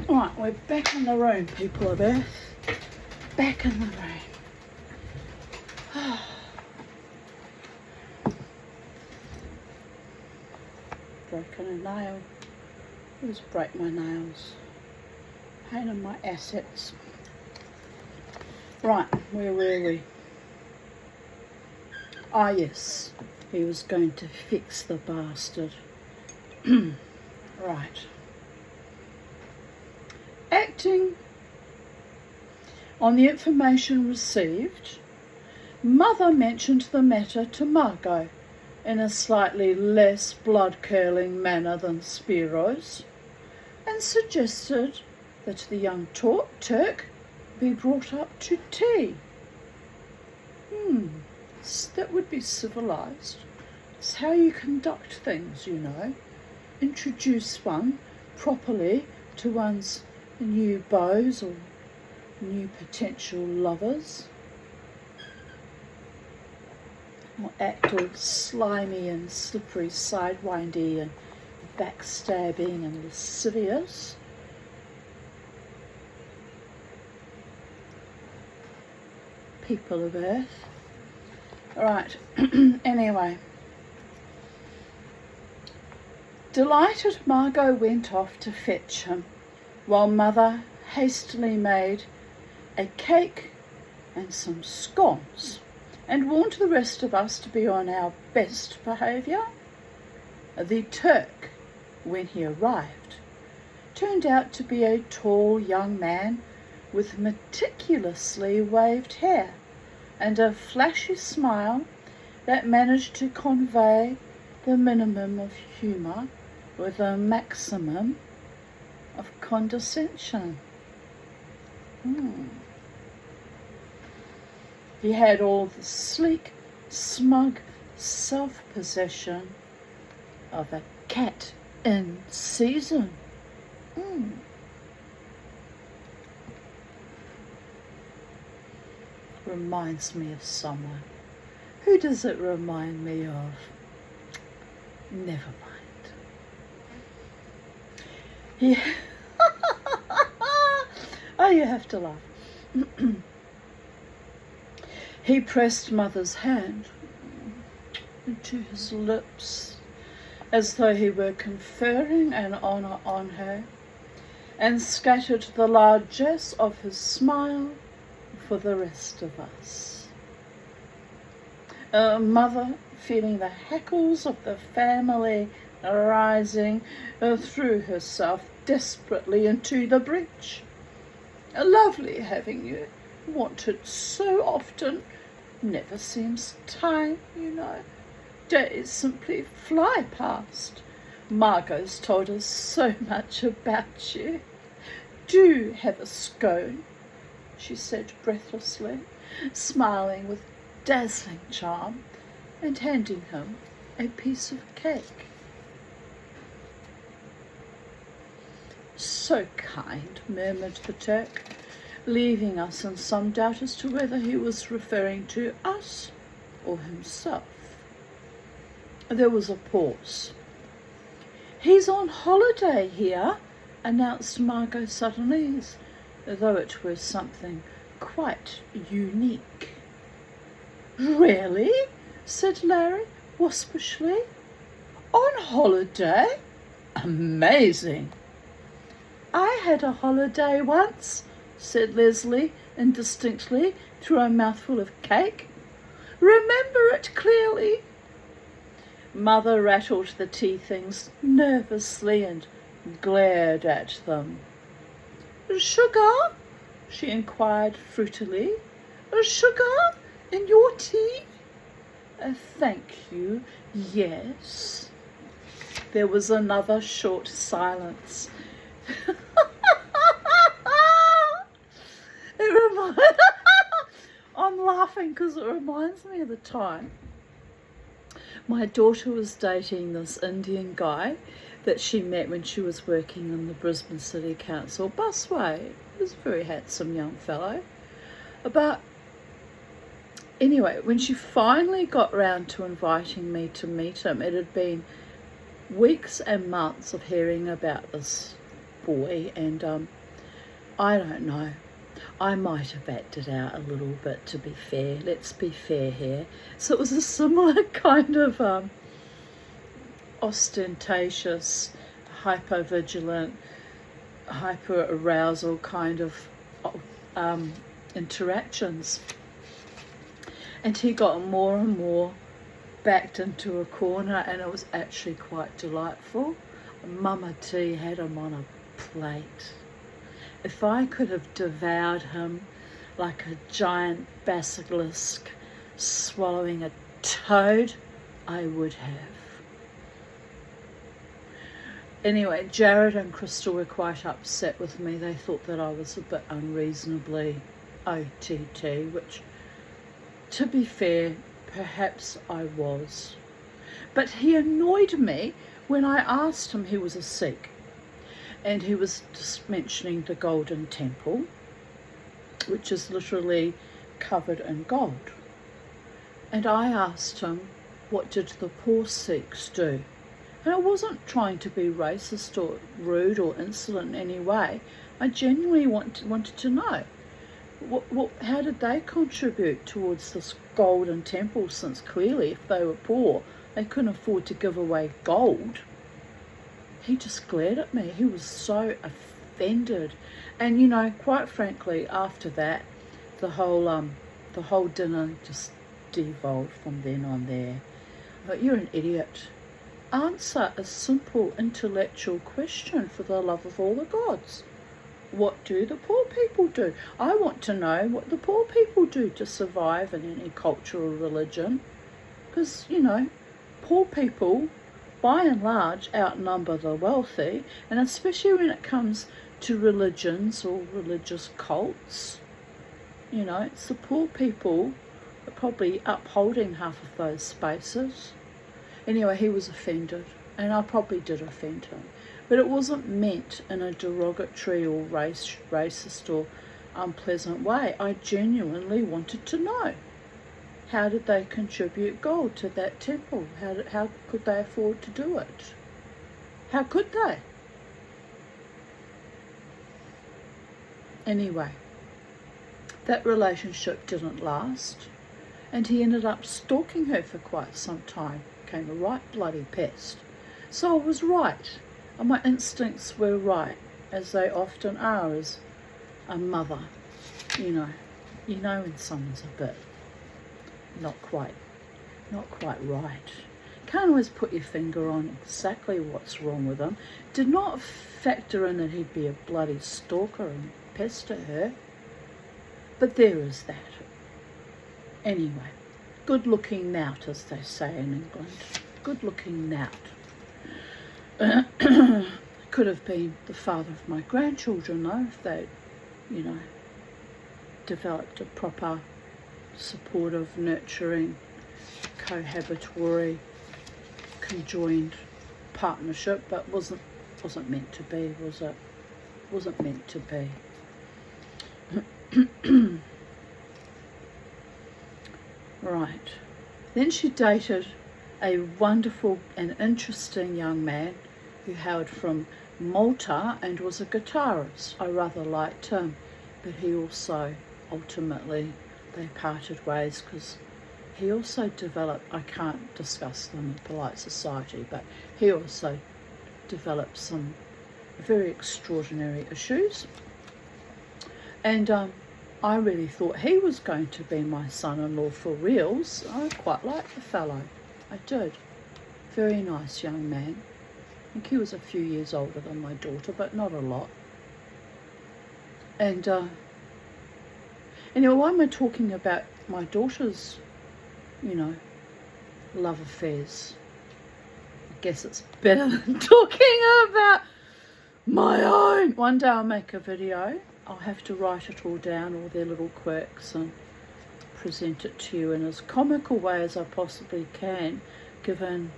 Right, we're back in the room, people of Earth. Back in the room. Broken a nail. Just break my nails. Pain in my assets. Right, where were we? Ah, yes. He was going to fix the bastard. Right. Acting on the information received, Mother mentioned the matter to Margot in a slightly less blood-curdling manner than Spiro's, and suggested that the young Turk be brought up to tea. That would be civilised. It's how you conduct things, you know. Introduce one properly to one's new beaus or new potential lovers. Or act all slimy and slippery, sidewindy and backstabbing and lascivious. People of Earth. Right, anyway. Delighted, Margot went off to fetch him, while Mother hastily made a cake and some scones, and warned the rest of us to be on our best behaviour. The Turk, when he arrived, turned out to be a tall young man with meticulously waved hair and a flashy smile that managed to convey the minimum of humour with a maximum of condescension. He had all the sleek, smug self-possession of a cat in season. Reminds me of someone. Who does it remind me of? Never mind. Yeah. Oh, you have to laugh. He pressed Mother's hand to his lips as though he were conferring an honour on her, and scattered the largesse of his smile for the rest of us. Mother, feeling the hackles of the family rising, threw herself desperately into the breach. Lovely having you, wanted so often, never seems time, you know. Days simply fly past. Margot's told us so much about you. Do have a scone, she said breathlessly, smiling with dazzling charm, and handing him a piece of cake. So kind, murmured the Turk, leaving us in some doubt as to whether he was referring to us or himself. There was a pause. He's on holiday here, announced Margot suddenly, as though it were something quite unique. Really? Said Larry waspishly. On holiday? Amazing. I had a holiday once, said Leslie indistinctly through a mouthful of cake. Remember it clearly. Mother rattled the tea things nervously and glared at them. Sugar? She inquired fruitily. Sugar in your tea? Thank you, yes. There was another short silence. I'm laughing because it reminds me of the time my daughter was dating this Indian guy that she met when she was working in the Brisbane City Council busway. He was a very handsome young fellow. But anyway, when she finally got round to inviting me to meet him, it had been weeks and months of hearing about this boy, and I don't know, I might have acted out a little bit, to be fair. Let's be fair here. So it was a similar kind of ostentatious, hyper-vigilant, hyper-arousal kind of interactions. And he got more and more backed into a corner, and it was actually quite delightful. Mama T had him on a plate. If I could have devoured him like a giant basilisk swallowing a toad, I would have. Anyway, Jared and Crystal were quite upset with me. They thought that I was a bit unreasonably OTT, which, to be fair, perhaps I was. But he annoyed me when I asked him. He was a Sikh, and he was just mentioning the Golden Temple, which is literally covered in gold. And I asked him, what did the poor Sikhs do? And I wasn't trying to be racist or rude or insolent in any way. I genuinely wanted to know, how did they contribute towards this Golden Temple, since clearly if they were poor, they couldn't afford to give away gold. He just glared at me. He was so offended. And, you know, quite frankly, after that, the whole dinner just devolved from then on there. But you're an idiot. Answer a simple intellectual question, for the love of all the gods. What do the poor people do? I want to know what the poor people do to survive in any culture or religion. Because, you know, poor people, by and large, outnumber the wealthy, and especially when it comes to religions or religious cults. You know, it's the poor people that are probably upholding half of those spaces. Anyway, he was offended. and I probably did offend him, but it wasn't meant in a derogatory or racist or unpleasant way. I genuinely wanted to know, how did they contribute gold to that temple? How could they afford to do it? How could they? Anyway, that relationship didn't last, and he ended up stalking her for quite some time. Became a right bloody pest. So I was right, and my instincts were right, as they often are as a mother. You know when someone's a bit not quite right. Can't always put your finger on exactly what's wrong with him. Did not factor in that he'd be a bloody stalker and pester her. But there is that. Anyway, good looking knout, as they say in England. Good looking knout. Could have been the father of my grandchildren, though, if they'd, developed a proper, supportive, nurturing, cohabitory, conjoined partnership, but wasn't meant to be, was it? Wasn't meant to be. Right. Then she dated a wonderful and interesting young man who hailed from Malta and was a guitarist. I rather liked him, but he also ultimately, they parted ways because he also developed, I can't discuss them in polite society, but he also developed some very extraordinary issues. And I really thought he was going to be my son-in-law for reals. I quite liked the fellow. I did. Very nice young man. I think he was a few years older than my daughter, but not a lot. And anyway, why am I talking about my daughter's, love affairs? I guess it's better than talking about my own. One day I'll make a video. I'll have to write it all down, all their little quirks, and present it to you in as comical way as I possibly can, given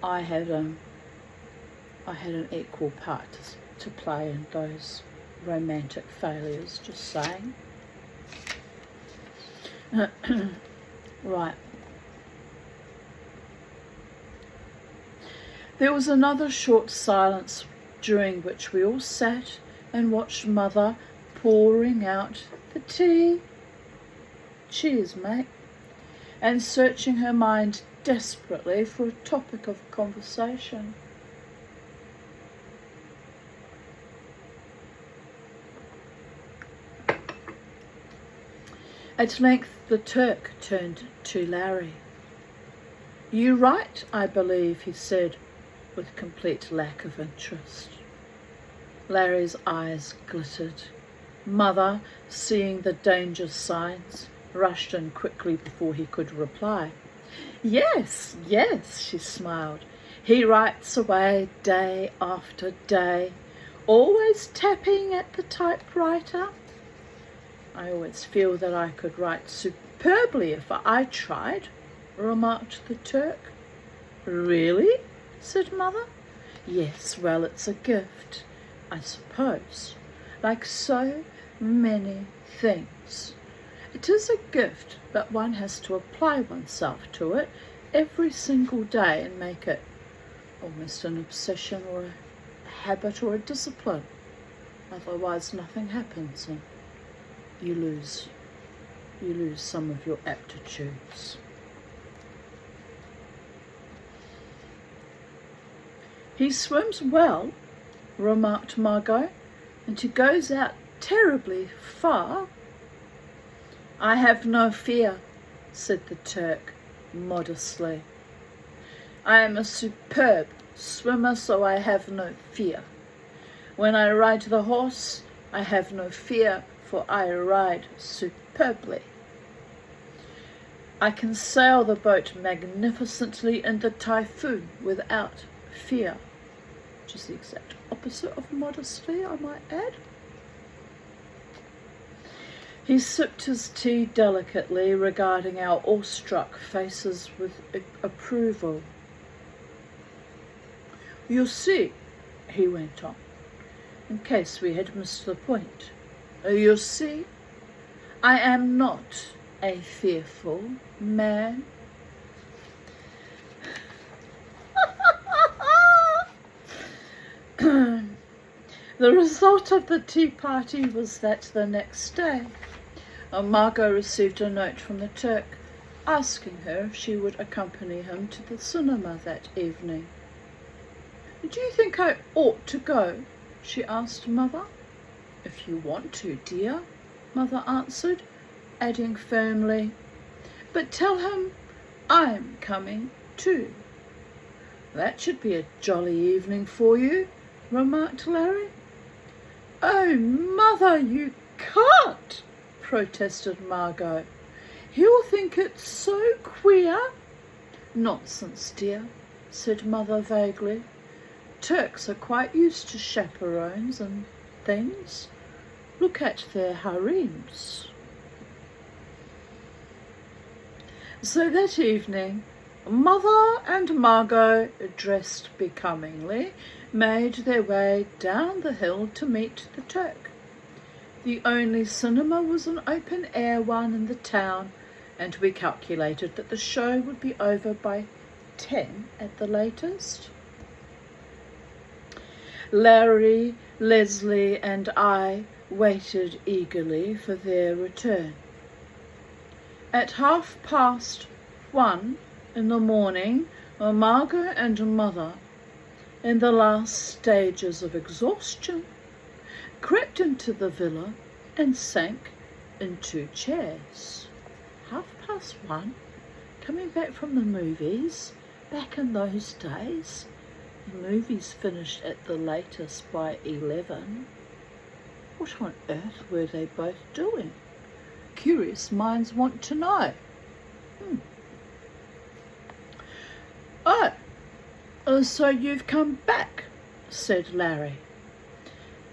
I had an equal part to play in those romantic failures, just saying. Right. There was another short silence during which we all sat and watched Mother pouring out the tea. Cheers, mate. And searching her mind desperately for a topic of conversation. At length the Turk turned to Larry. "You write, I believe," he said, with complete lack of interest. Larry's eyes glittered. Mother, seeing the danger signs, rushed in quickly before he could reply. Yes, she smiled. "He writes away day after day, always tapping at the typewriter." "I always feel that I could write superbly if I tried," remarked the Turk. "Really?" said Mother. "Yes, well, it's a gift, I suppose, like so many things. It is a gift, but one has to apply oneself to it every single day and make it almost an obsession or a habit or a discipline. Otherwise nothing happens and you lose some of your aptitudes." "He swims well," remarked Margot, "and he goes out terribly far." "I have no fear," said the Turk modestly. "I am a superb swimmer, so I have no fear. When I ride the horse, I have no fear, for I ride superbly. I can sail the boat magnificently in the typhoon without fear," which is the exact opposite of modesty, I might add. He sipped his tea delicately, regarding our awestruck faces with approval. You see, he went on, in case we had missed the point. You see, I am not a fearful man. The result of the tea party was that the next day, Margot received a note from the Turk asking her if she would accompany him to the cinema that evening. Do you think I ought to go? She asked Mother. If you want to, dear, Mother answered, adding firmly, but tell him I'm coming too. That should be a jolly evening for you, remarked Larry. Oh, Mother, you can't, protested Margot. He'll think it's so queer. Nonsense, dear, said Mother vaguely. Turks are quite used to chaperones and things. Look at their harems. So that evening, Mother and Margot, dressed becomingly, made their way down the hill to meet the Turk. The only cinema was an open-air one in the town, and we calculated that the show would be over by 10 at the latest. Larry, Leslie and I waited eagerly for their return. At 1:30 in the morning, Margot and Mother, in the last stages of exhaustion, crept into the villa and sank in 2 chairs. 1:30, coming back from the movies, back in those days. The movies finished at the latest by 11. What on earth were they both doing? Curious minds want to know. Oh, so you've come back, said Larry.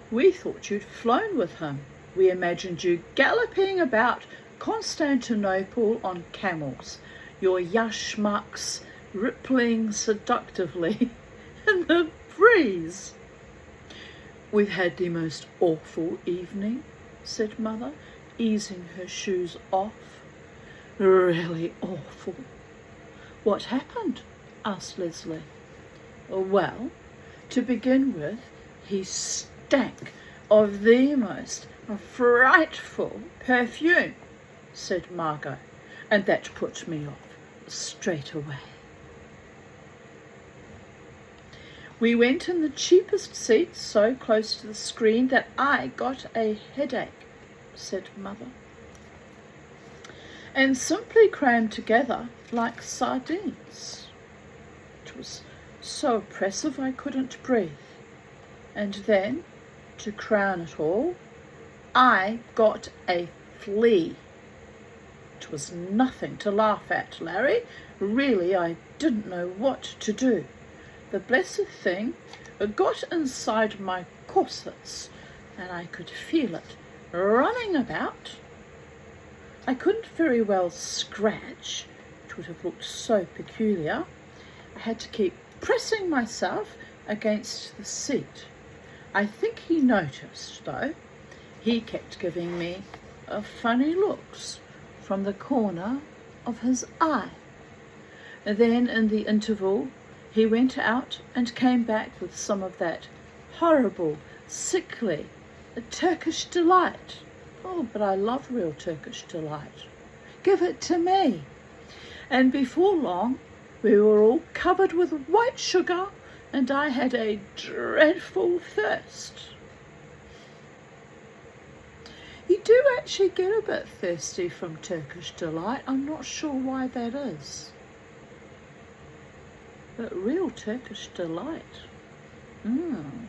We thought you'd flown with him. We imagined you galloping about Constantinople on camels, your yashmaks rippling seductively in the breeze. We've had the most awful evening, said Mother, easing her shoes off. Really awful. What happened? Asked Leslie. Well, to begin with, he stank of the most frightful perfume, said Margot, and that put me off straight away. We went in the cheapest seats so close to the screen that I got a headache, said Mother, and simply crammed together like sardines. It was so oppressive I couldn't breathe. And then, to crown it all, I got a flea. It was nothing to laugh at, Larry. Really, I didn't know what to do. The blessed thing got inside my corsets, and I could feel it running about. I couldn't very well scratch. It would have looked so peculiar. I had to keep pressing myself against the seat. I think he noticed, though. He kept giving me funny looks from the corner of his eye. Then, in the interval, he went out and came back with some of that horrible, sickly Turkish delight. Oh, but I love real Turkish delight. Give it to me. And before long, we were all covered with white sugar, and I had a dreadful thirst. You do actually get a bit thirsty from Turkish delight. I'm not sure why that is. But real Turkish delight. In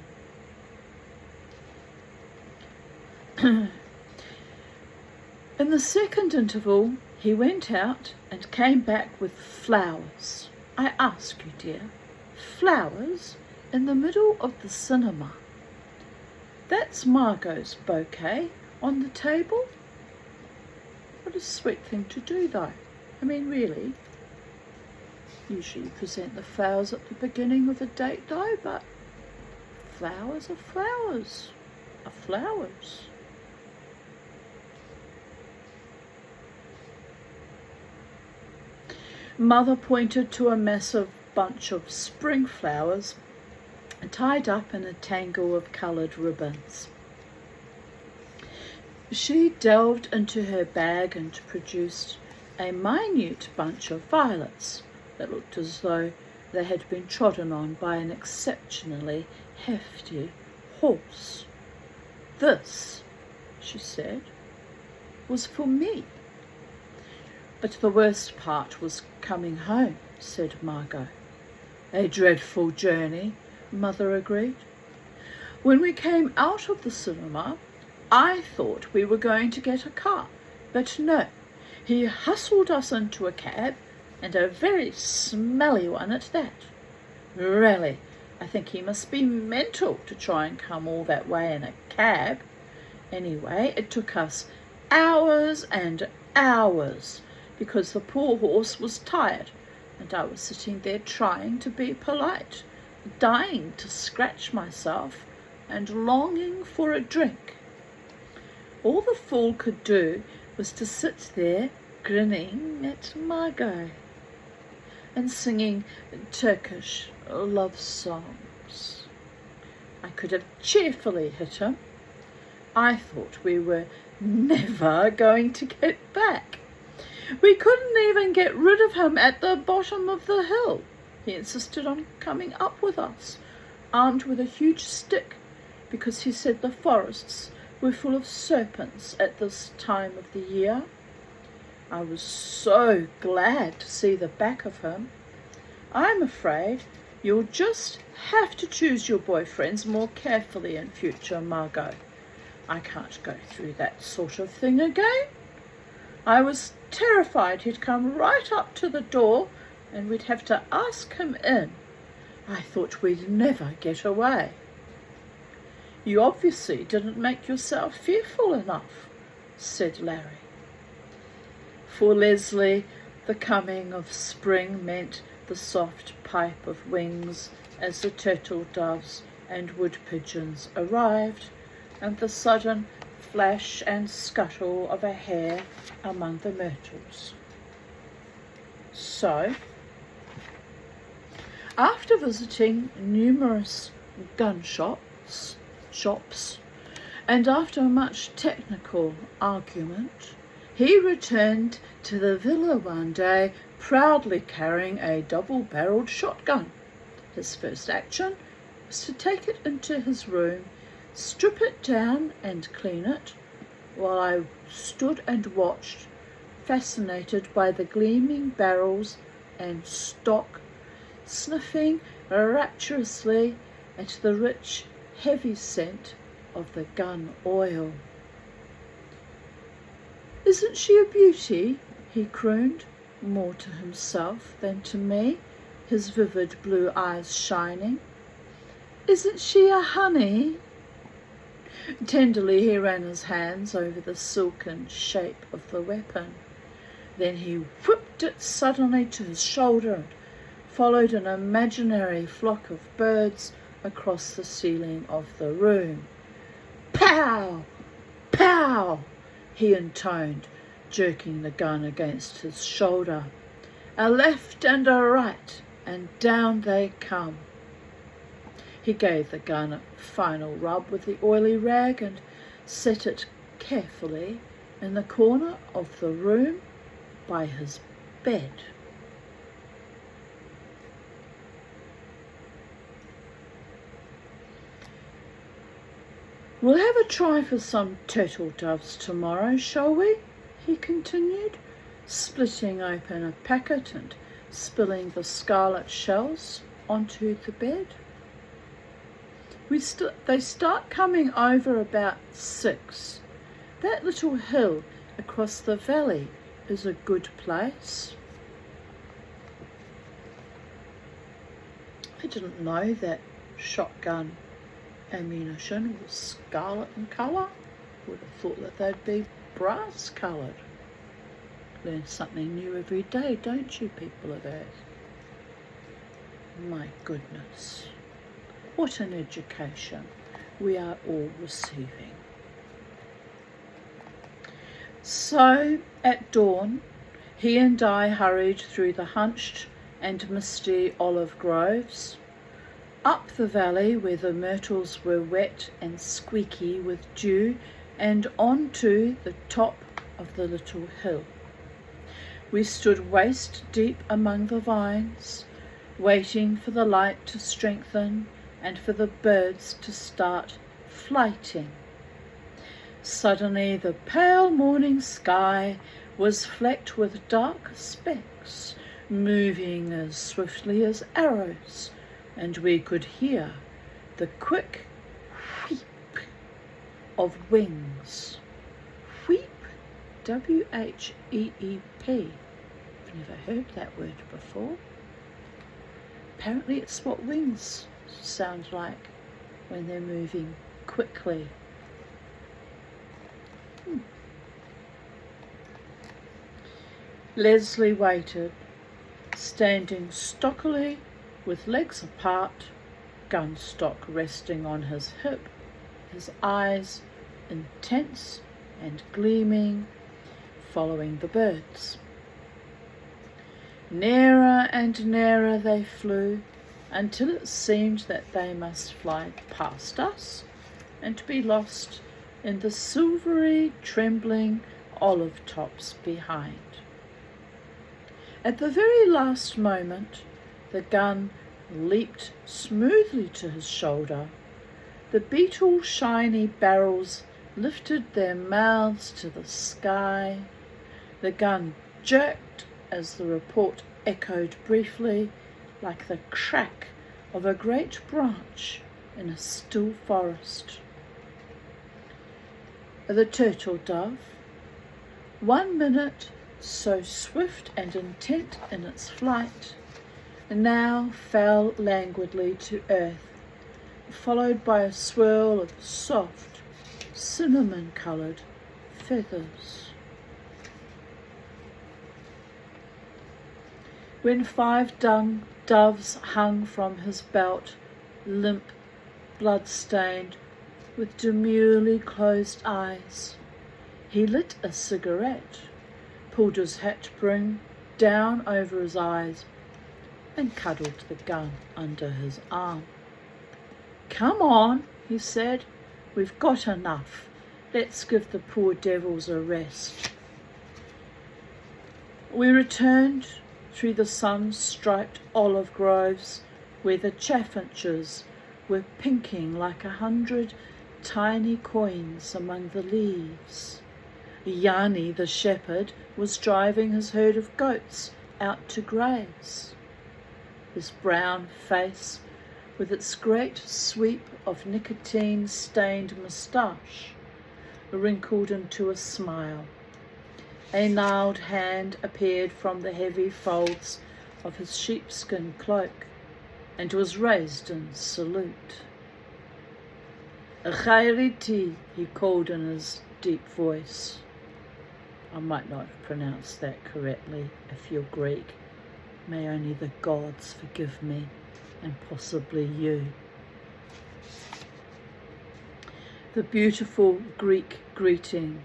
the second interval, he went out and came back with flowers. I ask you, dear, flowers in the middle of the cinema. That's Margot's bouquet on the table. What a sweet thing to do, though. I mean, really. Usually you present the flowers at the beginning of a date though, but flowers are flowers are flowers. Mother pointed to a massive bunch of spring flowers tied up in a tangle of coloured ribbons. She delved into her bag and produced a minute bunch of violets that looked as though they had been trodden on by an exceptionally hefty horse. "This," she said, "was for me." "But the worst part was coming home," said Margot. "A dreadful journey," Mother agreed. "When we came out of the cinema, I thought we were going to get a car, but no, he hustled us into a cab, and a very smelly one at that. Really, I think he must be mental to try and come all that way in a cab. Anyway, it took us hours and hours, because the poor horse was tired, and I was sitting there trying to be polite, dying to scratch myself and longing for a drink. All the fool could do was to sit there grinning at Margot and singing Turkish love songs. I could have cheerfully hit him. I thought we were never going to get back. We couldn't even get rid of him at the bottom of the hill. He insisted on coming up with us, armed with a huge stick, because he said the forests were full of serpents at this time of the year. I was so glad to see the back of him. I'm afraid you'll just have to choose your boyfriends more carefully in future, Margot. I can't go through that sort of thing again. I was terrified he'd come right up to the door and we'd have to ask him in. I thought we'd never get away." "You obviously didn't make yourself fearful enough," said Larry. For Leslie, the coming of spring meant the soft pipe of wings as the turtle doves and wood pigeons arrived, and the sudden flash and scuttle of a hare among the myrtles. So, after visiting numerous gun shops, and after much technical argument, he returned to the villa one day proudly carrying a double-barreled shotgun. His first action was to take it into his room, strip it down and clean it, while I stood and watched, fascinated by the gleaming barrels and stock, sniffing rapturously at the rich, heavy scent of the gun oil. "Isn't she a beauty?" he crooned, more to himself than to me, his vivid blue eyes shining. "Isn't she a honey?" Tenderly he ran his hands over the silken shape of the weapon. Then he whipped it suddenly to his shoulder and followed an imaginary flock of birds across the ceiling of the room. "Pow! Pow!" he intoned, jerking the gun against his shoulder. "A left and a right, and down they come." He gave the gun a final rub with the oily rag and set it carefully in the corner of the room by his bed. "We'll have a try for some turtle doves tomorrow, shall we?" he continued, splitting open a packet and spilling the scarlet shells onto the bed. They start coming over about 6. That little hill across the valley is a good place. I didn't know that shotgun ammunition was scarlet in colour. Would have thought that they'd be brass coloured. Learn something new every day, don't you, people of Earth? My goodness, what an education we are all receiving. So at dawn, he and I hurried through the hunched and misty olive groves, up the valley where the myrtles were wet and squeaky with dew, and on to the top of the little hill. We stood waist deep among the vines, waiting for the light to strengthen and for the birds to start flighting. Suddenly the pale morning sky was flecked with dark specks, moving as swiftly as arrows, and we could hear the quick wheep of wings. Wheep, W-H-E-E-P. I've never heard that word before. Apparently it's what wings sound like when they're moving quickly. Leslie waited, standing stockily with legs apart, gun stock resting on his hip, his eyes intense and gleaming, following the birds. Nearer and nearer they flew, until it seemed that they must fly past us and be lost in the silvery, trembling olive tops behind. At the very last moment, the gun leaped smoothly to his shoulder. The beetle shiny barrels lifted their mouths to the sky. The gun jerked as the report echoed briefly, like the crack of a great branch in a still forest. The turtle dove, 1 minute so swift and intent in its flight, now fell languidly to earth, followed by a swirl of soft, cinnamon-coloured feathers. When 5 doves hung from his belt, limp, blood-stained, with demurely closed eyes, he lit a cigarette, pulled his hat brim down over his eyes, and cuddled the gun under his arm. "Come on," he said, "we've got enough. Let's give the poor devils a rest." We returned through the sun-striped olive groves, where the chaffinches were pinking like 100 tiny coins among the leaves. Yanni the shepherd was driving his herd of goats out to graze. His brown face, with its great sweep of nicotine-stained moustache, wrinkled into a smile. A gnarled hand appeared from the heavy folds of his sheepskin cloak and was raised in salute. "Chairiti," he called in his deep voice. I might not have pronounced that correctly. If you're Greek, may only the gods forgive me, and possibly you. The beautiful Greek greeting,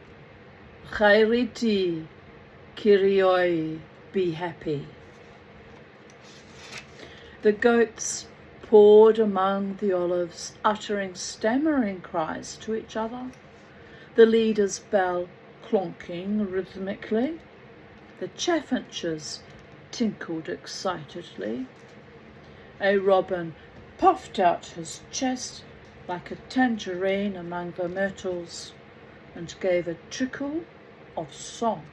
Chairiti, Kyrioi, be happy. The goats poured among the olives, uttering stammering cries to each other, the leader's bell clonking rhythmically. The chaffinches tinkled excitedly. A robin puffed out his chest like a tangerine among the myrtles and gave a trickle of song.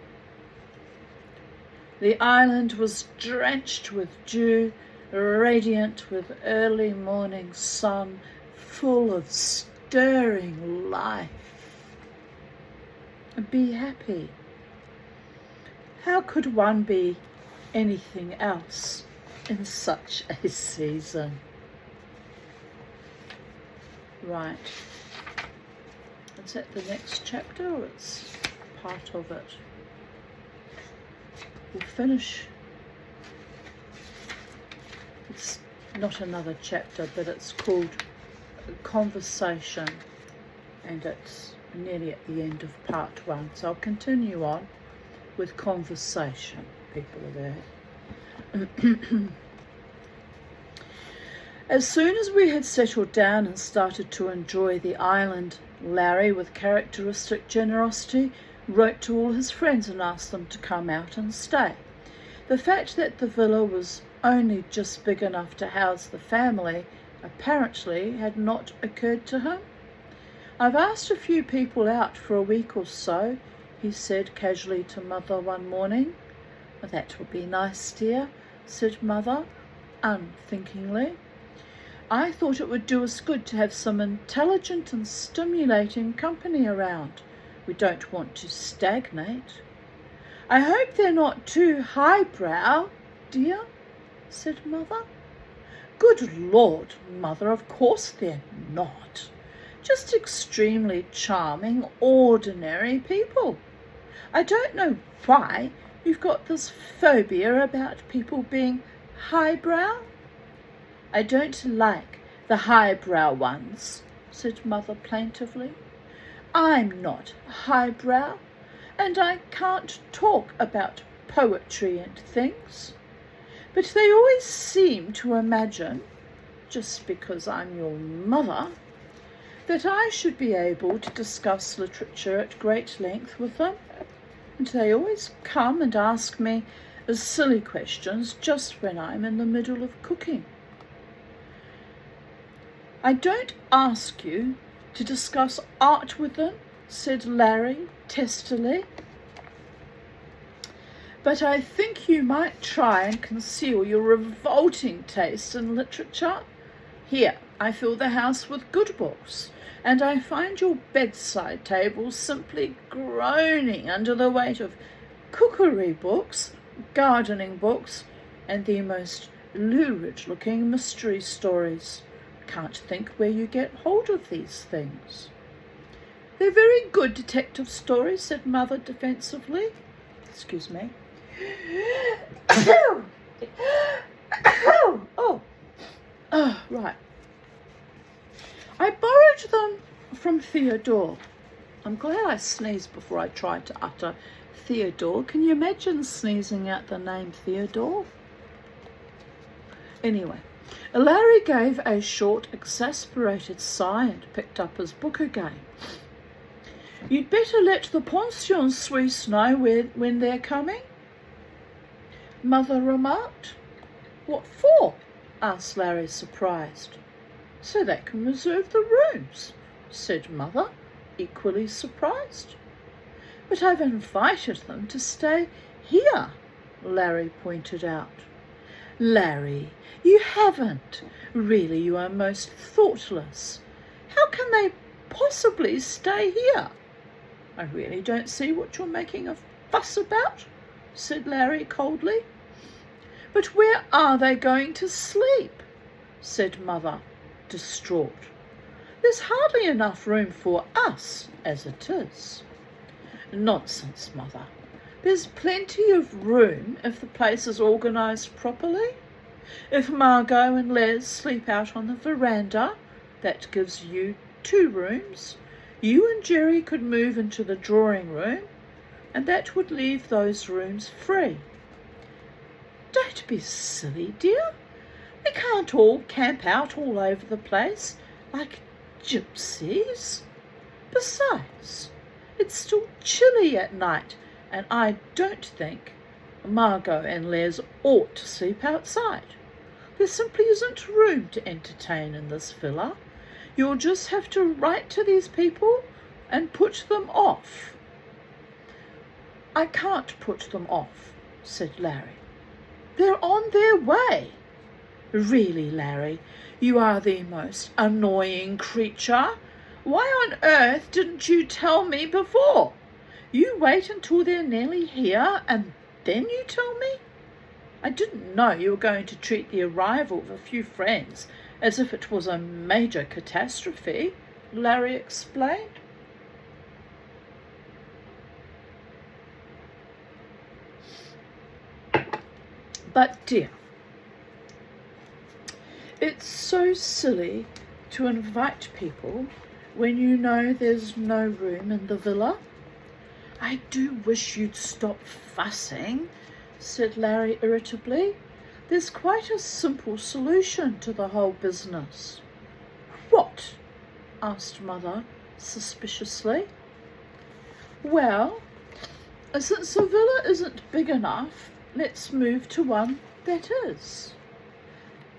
The island was drenched with dew, radiant with early morning sun, full of stirring life. Be happy. How could one be anything else in such a season? Right. Is that the next chapter, or it's part of it? We'll finish. It's not another chapter, but it's called Conversation, and it's nearly at the end of part 1. So I'll continue on with Conversation, people are there. As soon as we had settled down and started to enjoy the island, Larry, with characteristic generosity, wrote to all his friends and asked them to come out and stay. The fact that the villa was only just big enough to house the family apparently had not occurred to him. "I've asked a few people out for a week or so," he said casually to Mother one morning. "That would be nice, dear," said Mother, unthinkingly. "I thought it would do us good to have some intelligent and stimulating company around. We don't want to stagnate." "I hope they're not too highbrow, dear," said Mother. "Good Lord, Mother, of course they're not. Just extremely charming, ordinary people. I don't know why you've got this phobia about people being highbrow." "I don't like the highbrow ones," said Mother plaintively. "I'm not highbrow, and I can't talk about poetry and things. But they always seem to imagine, just because I'm your mother, that I should be able to discuss literature at great length with them, and they always come and ask me silly questions just when I'm in the middle of cooking." "I don't ask you to discuss art with them," said Larry testily, "but I think you might try and conceal your revolting taste in literature. Here, I fill the house with good books, and I find your bedside table simply groaning under the weight of cookery books, gardening books, and the most lurid-looking mystery stories. Can't think where you get hold of these things." "They're very good detective stories," said Mother defensively. Excuse me. Right. "I borrowed them from Theodore." I'm glad I sneezed before I tried to utter Theodore. Can you imagine sneezing out the name Theodore? Anyway, Larry gave a short, exasperated sigh and picked up his book again. "You'd better let the pension Suisse know when they're coming," Mother remarked. "What for?" asked Larry, surprised. "So they can reserve the rooms," said Mother, equally surprised. "But I've invited them to stay here," Larry pointed out. "Larry, you haven't. Really, you are most thoughtless. How can they possibly stay here?" "I really don't see what you're making a fuss about," said Larry coldly. "But where are they going to sleep?" said Mother, distraught. "There's hardly enough room for us as it is." "Nonsense, Mother. There's plenty of room if the place is organised properly. If Margot and Les sleep out on the veranda, that gives you 2 rooms. You and Jerry could move into the drawing room, and that would leave those rooms free." "Don't be silly, dear. We can't all camp out all over the place like gypsies. Besides, it's still chilly at night, and I don't think Margot and Les ought to sleep outside. There simply isn't room to entertain in this villa. You'll just have to write to these people and put them off." "I can't put them off," said Larry. "They're on their way." "Really, Larry, you are the most annoying creature. Why on earth didn't you tell me before? You wait until they're nearly here and then you tell me? I didn't know you were going to treat the arrival of a few friends as if it was a major catastrophe," Larry explained. "But dear, It's so silly to invite people when you know there's no room in the villa. I do wish you'd stop fussing, said Larry irritably. There's quite a simple solution to the whole business. What? Asked Mother suspiciously. Well, since the villa isn't big enough, let's move to one that is.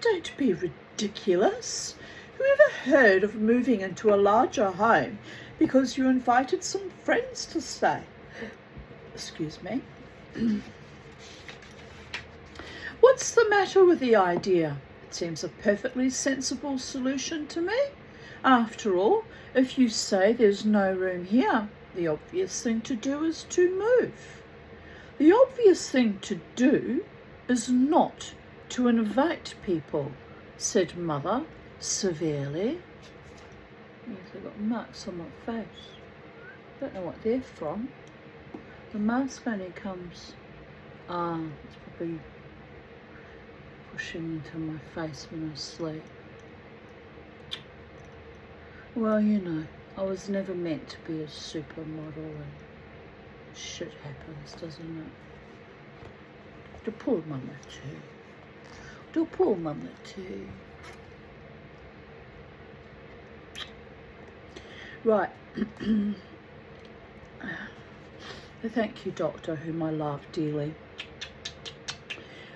Don't be ridiculous. Whoever heard of moving into a larger home because you invited some friends to stay? Excuse me. What's the matter with the idea? It seems a perfectly sensible solution to me. After all, if you say there's no room here, the obvious thing to do is to move. The obvious thing to do is not to invite people, said Mother severely. Yes, I've got marks on my face. Don't know what they're from. The mask only comes... it's probably pushing into my face when I sleep. Well, you know, I was never meant to be a supermodel and shit happens, doesn't it? The poor mama too. The poor mama too. Right. Thank you, Doctor, whom I love dearly,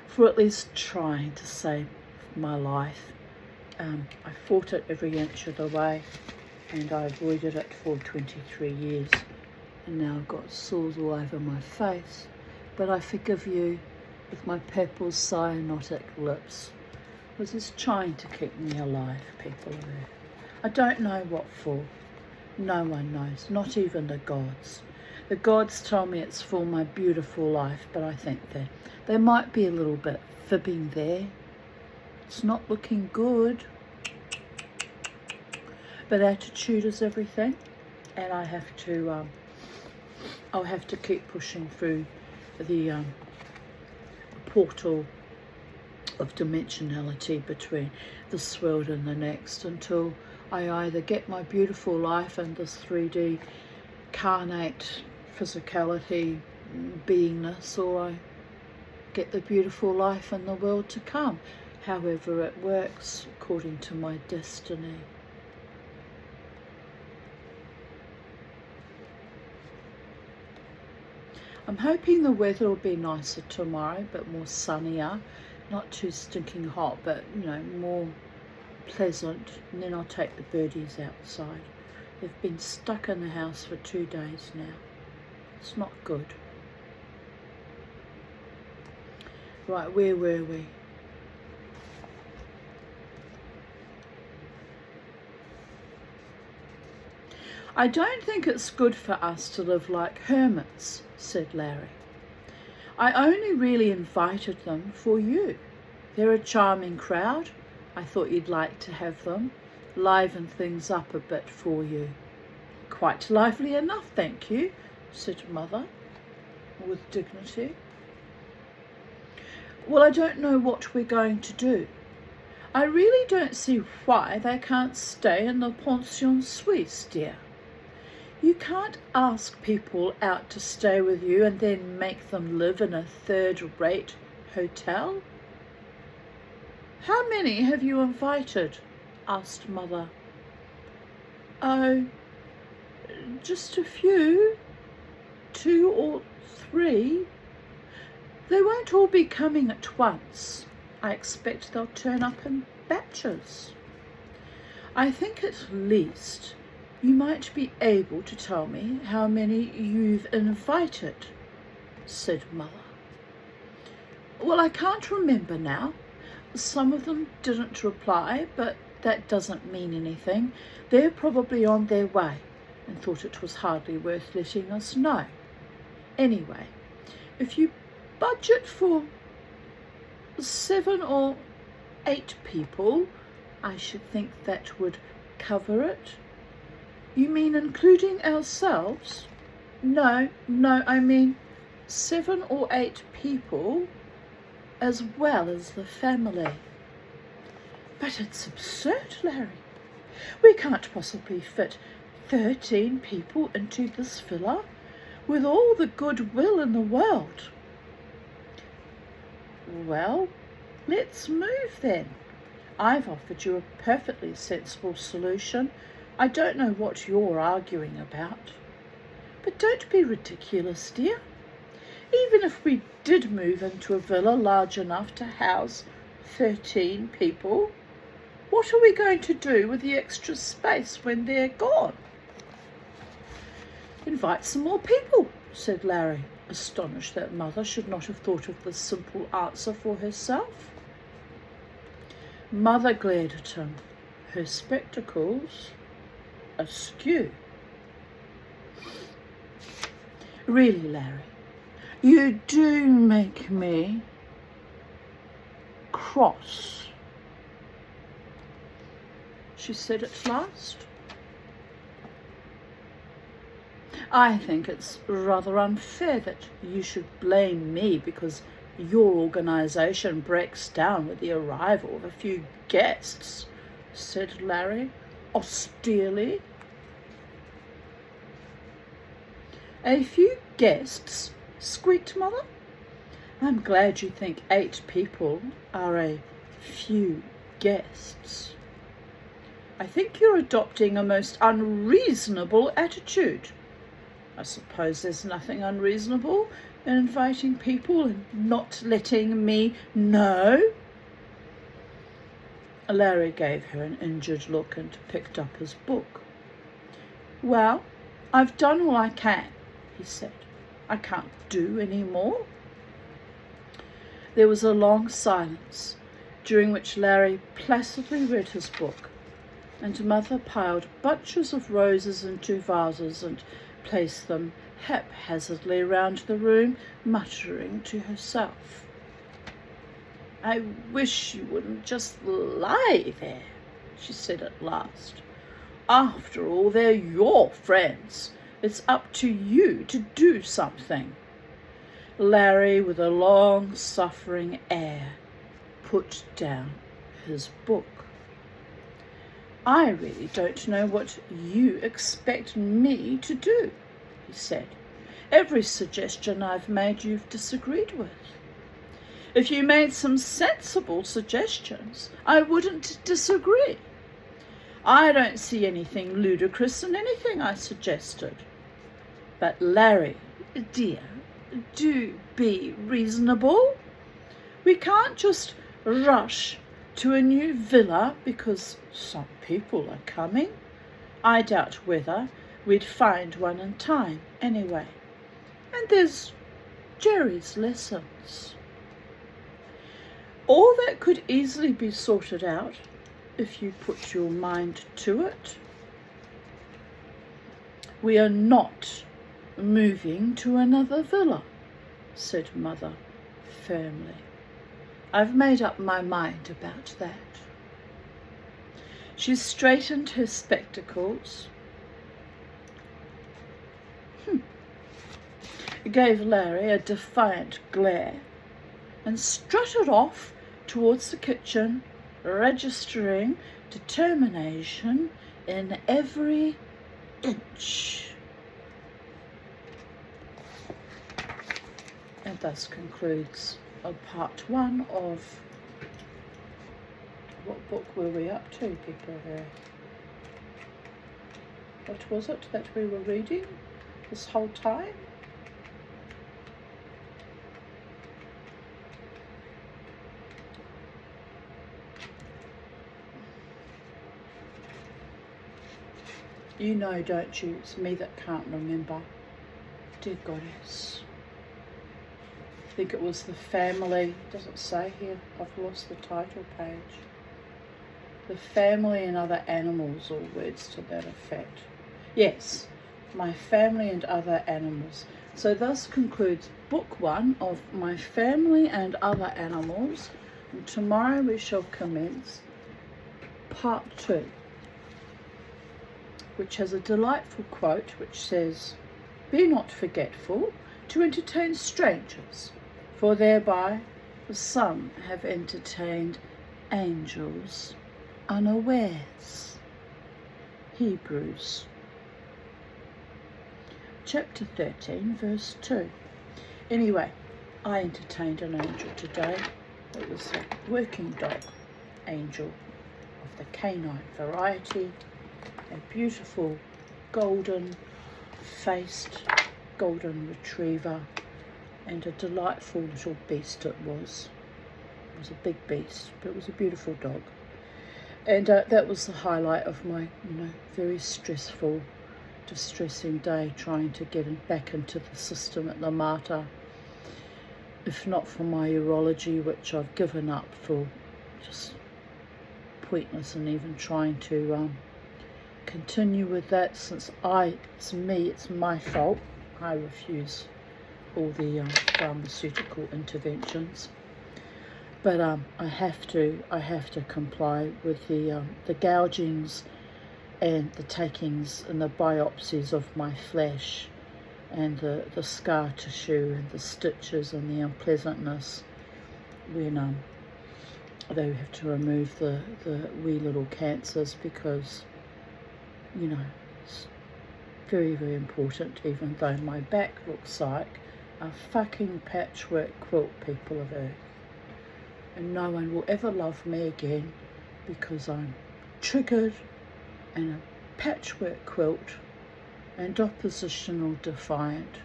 for at least trying to save my life. I fought it every inch of the way, and I avoided it for 23 years. And now I've got sores all over my face. But I forgive you with my purple cyanotic lips. I was just trying to keep me alive, people of Earth. I don't know what for. No one knows, not even the gods. The gods tell me it's for my beautiful life, but I think that they might be a little bit fibbing there. It's not looking good. But attitude is everything, and I have to, I'll have to keep pushing through the portal of dimensionality between this world and the next until I either get my beautiful life in this 3D carnate physicality beingness, or I get the beautiful life in the world to come, however it works according to my destiny. I'm hoping the weather will be nicer tomorrow, but more sunnier, not too stinking hot, but you know, more pleasant, and then I'll take the birdies outside. They've been stuck in the house for 2 days now. It's not good. Right, where were we? I don't think it's good for us to live like hermits, said Larry. I only really invited them for you. They're a charming crowd. I thought you'd like to have them. Liven things up a bit for you. Quite lively enough, thank you, said Mother, with dignity. Well, I don't know what we're going to do. I really don't see why they can't stay in the pension suisse, dear. You can't ask people out to stay with you and then make them live in a third-rate hotel. How many have you invited? Asked Mother. Oh, just a few, 2 or 3. They won't all be coming at once. I expect they'll turn up in batches. I think at least you might be able to tell me how many you've invited, said Mother. Well, I can't remember now. Some of them didn't reply, but that doesn't mean anything. They're probably on their way and thought it was hardly worth letting us know. Anyway, if you budget for 7 or 8 people, I should think that would cover it. You mean including ourselves? No, I mean 7 or 8 people as well as the family. But it's absurd, Larry. We can't possibly fit 13 people into this villa with all the goodwill in the world. Well, let's move then. I've offered you a perfectly sensible solution. I don't know what you're arguing about. But don't be ridiculous, dear. Even if we did move into a villa large enough to house 13 people, what are we going to do with the extra space when they're gone? Invite some more people, said Larry, astonished that Mother should not have thought of this simple answer for herself. Mother glared at him, her spectacles askew. Really, Larry, you do make me cross, she said at last. I think it's rather unfair that you should blame me because your organisation breaks down with the arrival of a few guests, said Larry austerely. A few guests, squeaked Mother. I'm glad you think 8 people are a few guests. I think you're adopting a most unreasonable attitude. I suppose there's nothing unreasonable in inviting people and not letting me know. Larry gave her an injured look and picked up his book. Well, I've done all I can, he said. I can't do any more. There was a long silence, during which Larry placidly read his book, and Mother piled bunches of roses into vases and placed them haphazardly round the room, muttering to herself. I wish you wouldn't just lie there, she said at last. After all, they're your friends. It's up to you to do something. Larry, with a long-suffering air, put down his book. I really don't know what you expect me to do, he said. Every suggestion I've made you've disagreed with. If you made some sensible suggestions, I wouldn't disagree. I don't see anything ludicrous in anything I suggested. But Larry, dear, do be reasonable. We can't just rush to a new villa because some people are coming. I doubt whether we'd find one in time anyway. And there's Jerry's lessons. All that could easily be sorted out if you put your mind to it. We are not moving to another villa, said Mother firmly. I've made up my mind about that. She straightened her spectacles, gave Larry a defiant glare, and strutted off towards the kitchen, registering determination in every inch. And thus concludes part 1 of, what book were we up to, people? What was it that we were reading this whole time? You know, don't you? It's me that can't remember. Dear Goddess. I think it was the family, does it say here? I've lost the title page. The family and other animals, or words to that effect. Yes, My Family and Other Animals. So thus concludes book 1 of My Family and Other Animals. And tomorrow we shall commence part 2, which has a delightful quote which says, "Be not forgetful to entertain strangers, for thereby the some have entertained angels unawares. Hebrews chapter 13 verse 2. Anyway, I entertained an angel today. It was a working dog angel of the canine variety, a beautiful golden faced golden retriever, and a delightful little beast it was. It was a big beast, but it was a beautiful dog. And that was the highlight of my very stressful, distressing day, trying to get back into the system at the Mater. If not for my urology, which I've given up for just pointless, and even trying to continue with that, since it's my fault. I refuse all the pharmaceutical interventions, but I have to comply with the gougings and the takings and the biopsies of my flesh, and the scar tissue and the stitches and the unpleasantness when they have to remove the wee little cancers, because it's very, very important, even though my back looks like a fucking patchwork quilt, people of Earth. And no one will ever love me again because I'm triggered and a patchwork quilt and oppositional defiant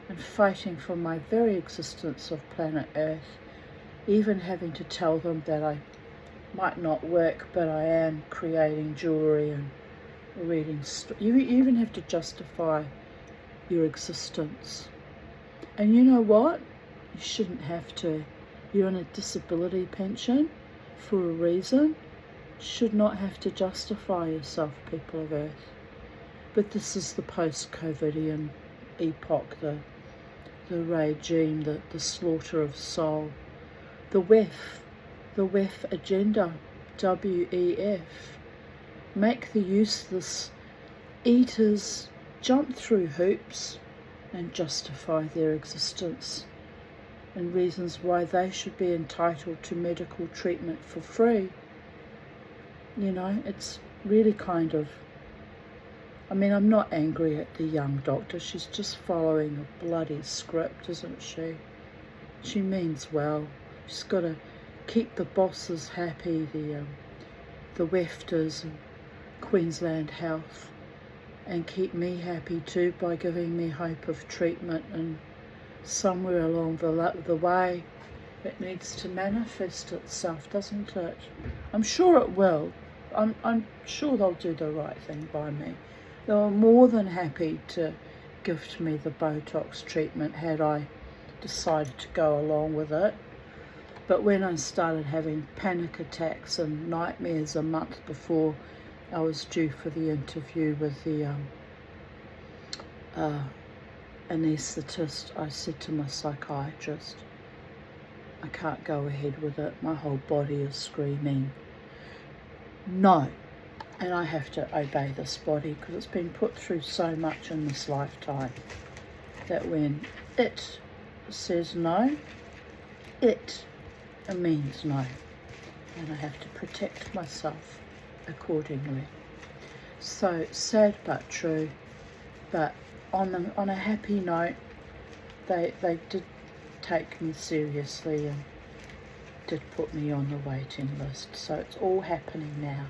and fighting for my very existence of planet Earth, even having to tell them that I might not work, but I am creating jewellery and reading. You even have to justify your existence. And you know what? You shouldn't have to. You're on a disability pension for a reason. You should not have to justify yourself, people of Earth. But this is the post-COVIDian epoch, the regime, the slaughter of soul, the WEF agenda, WEF. Make the useless eaters jump through hoops and justify their existence, and reasons why they should be entitled to medical treatment for free. It's really kind of, I'm not angry at the young doctor. She's just following a bloody script, isn't she? She means well. She's got to keep the bosses happy, the wefters and Queensland Health, and keep me happy too by giving me hope of treatment. And somewhere along the way it needs to manifest itself, doesn't it? I'm sure it will. I'm sure they'll do the right thing by me. They were more than happy to gift me the Botox treatment had I decided to go along with it. But when I started having panic attacks and nightmares a month before I was due for the interview with the anaesthetist, I said to my psychiatrist, I can't go ahead with it. My whole body is screaming no, and I have to obey this body because it's been put through so much in this lifetime that when it says no, it means no, and I have to protect myself accordingly. So sad but true. But on a happy note, they did take me seriously and did put me on the waiting list. So it's all happening now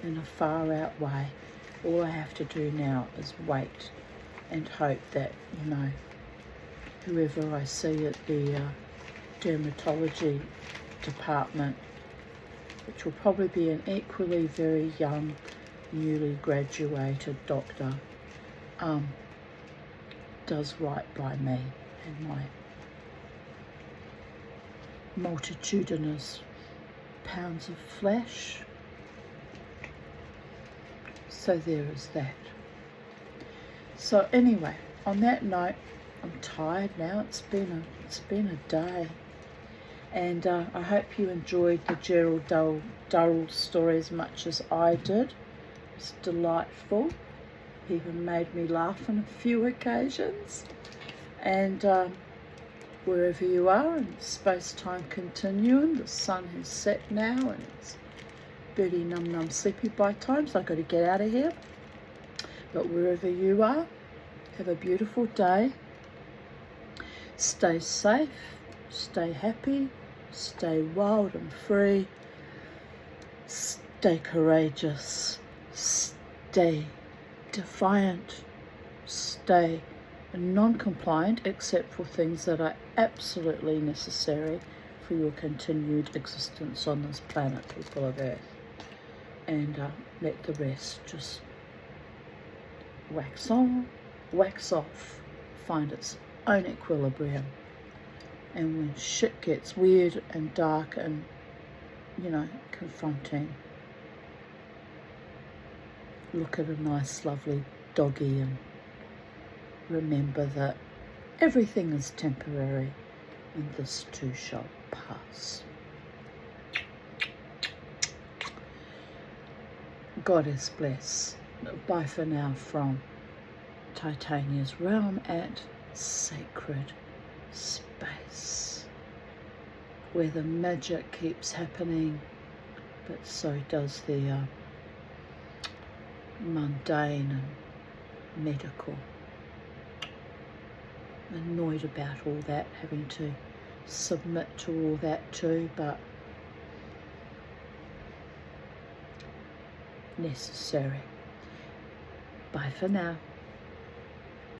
in a far out way. All I have to do now is wait and hope that, whoever I see at the dermatology department, which will probably be an equally very young, newly graduated doctor, does right by me and my multitudinous pounds of flesh. So there is that. So anyway, on that note, I'm tired now. It's been a day, and I hope you enjoyed the Gerald Durrell story as much as I did. It's delightful. Even made me laugh on a few occasions. And wherever you are in space-time continuum, the sun has set now and it's dirty, num sleepy by time, so I've got to get out of here. But wherever you are, have a beautiful day. Stay safe, stay happy, stay wild and free, stay courageous, stay defiant, stay non-compliant except for things that are absolutely necessary for your continued existence on this planet, people of Earth. And let the rest just wax on, wax off, find its own equilibrium. And when shit gets weird and dark and, you know, confronting, look at a nice lovely doggy and remember that everything is temporary and this too shall pass. Goddess bless. Bye for now from Titania's realm at Sacred Space, where the magic keeps happening, but so does the mundane and medical. Annoyed about all that, having to submit to all that too, but necessary. Bye for now.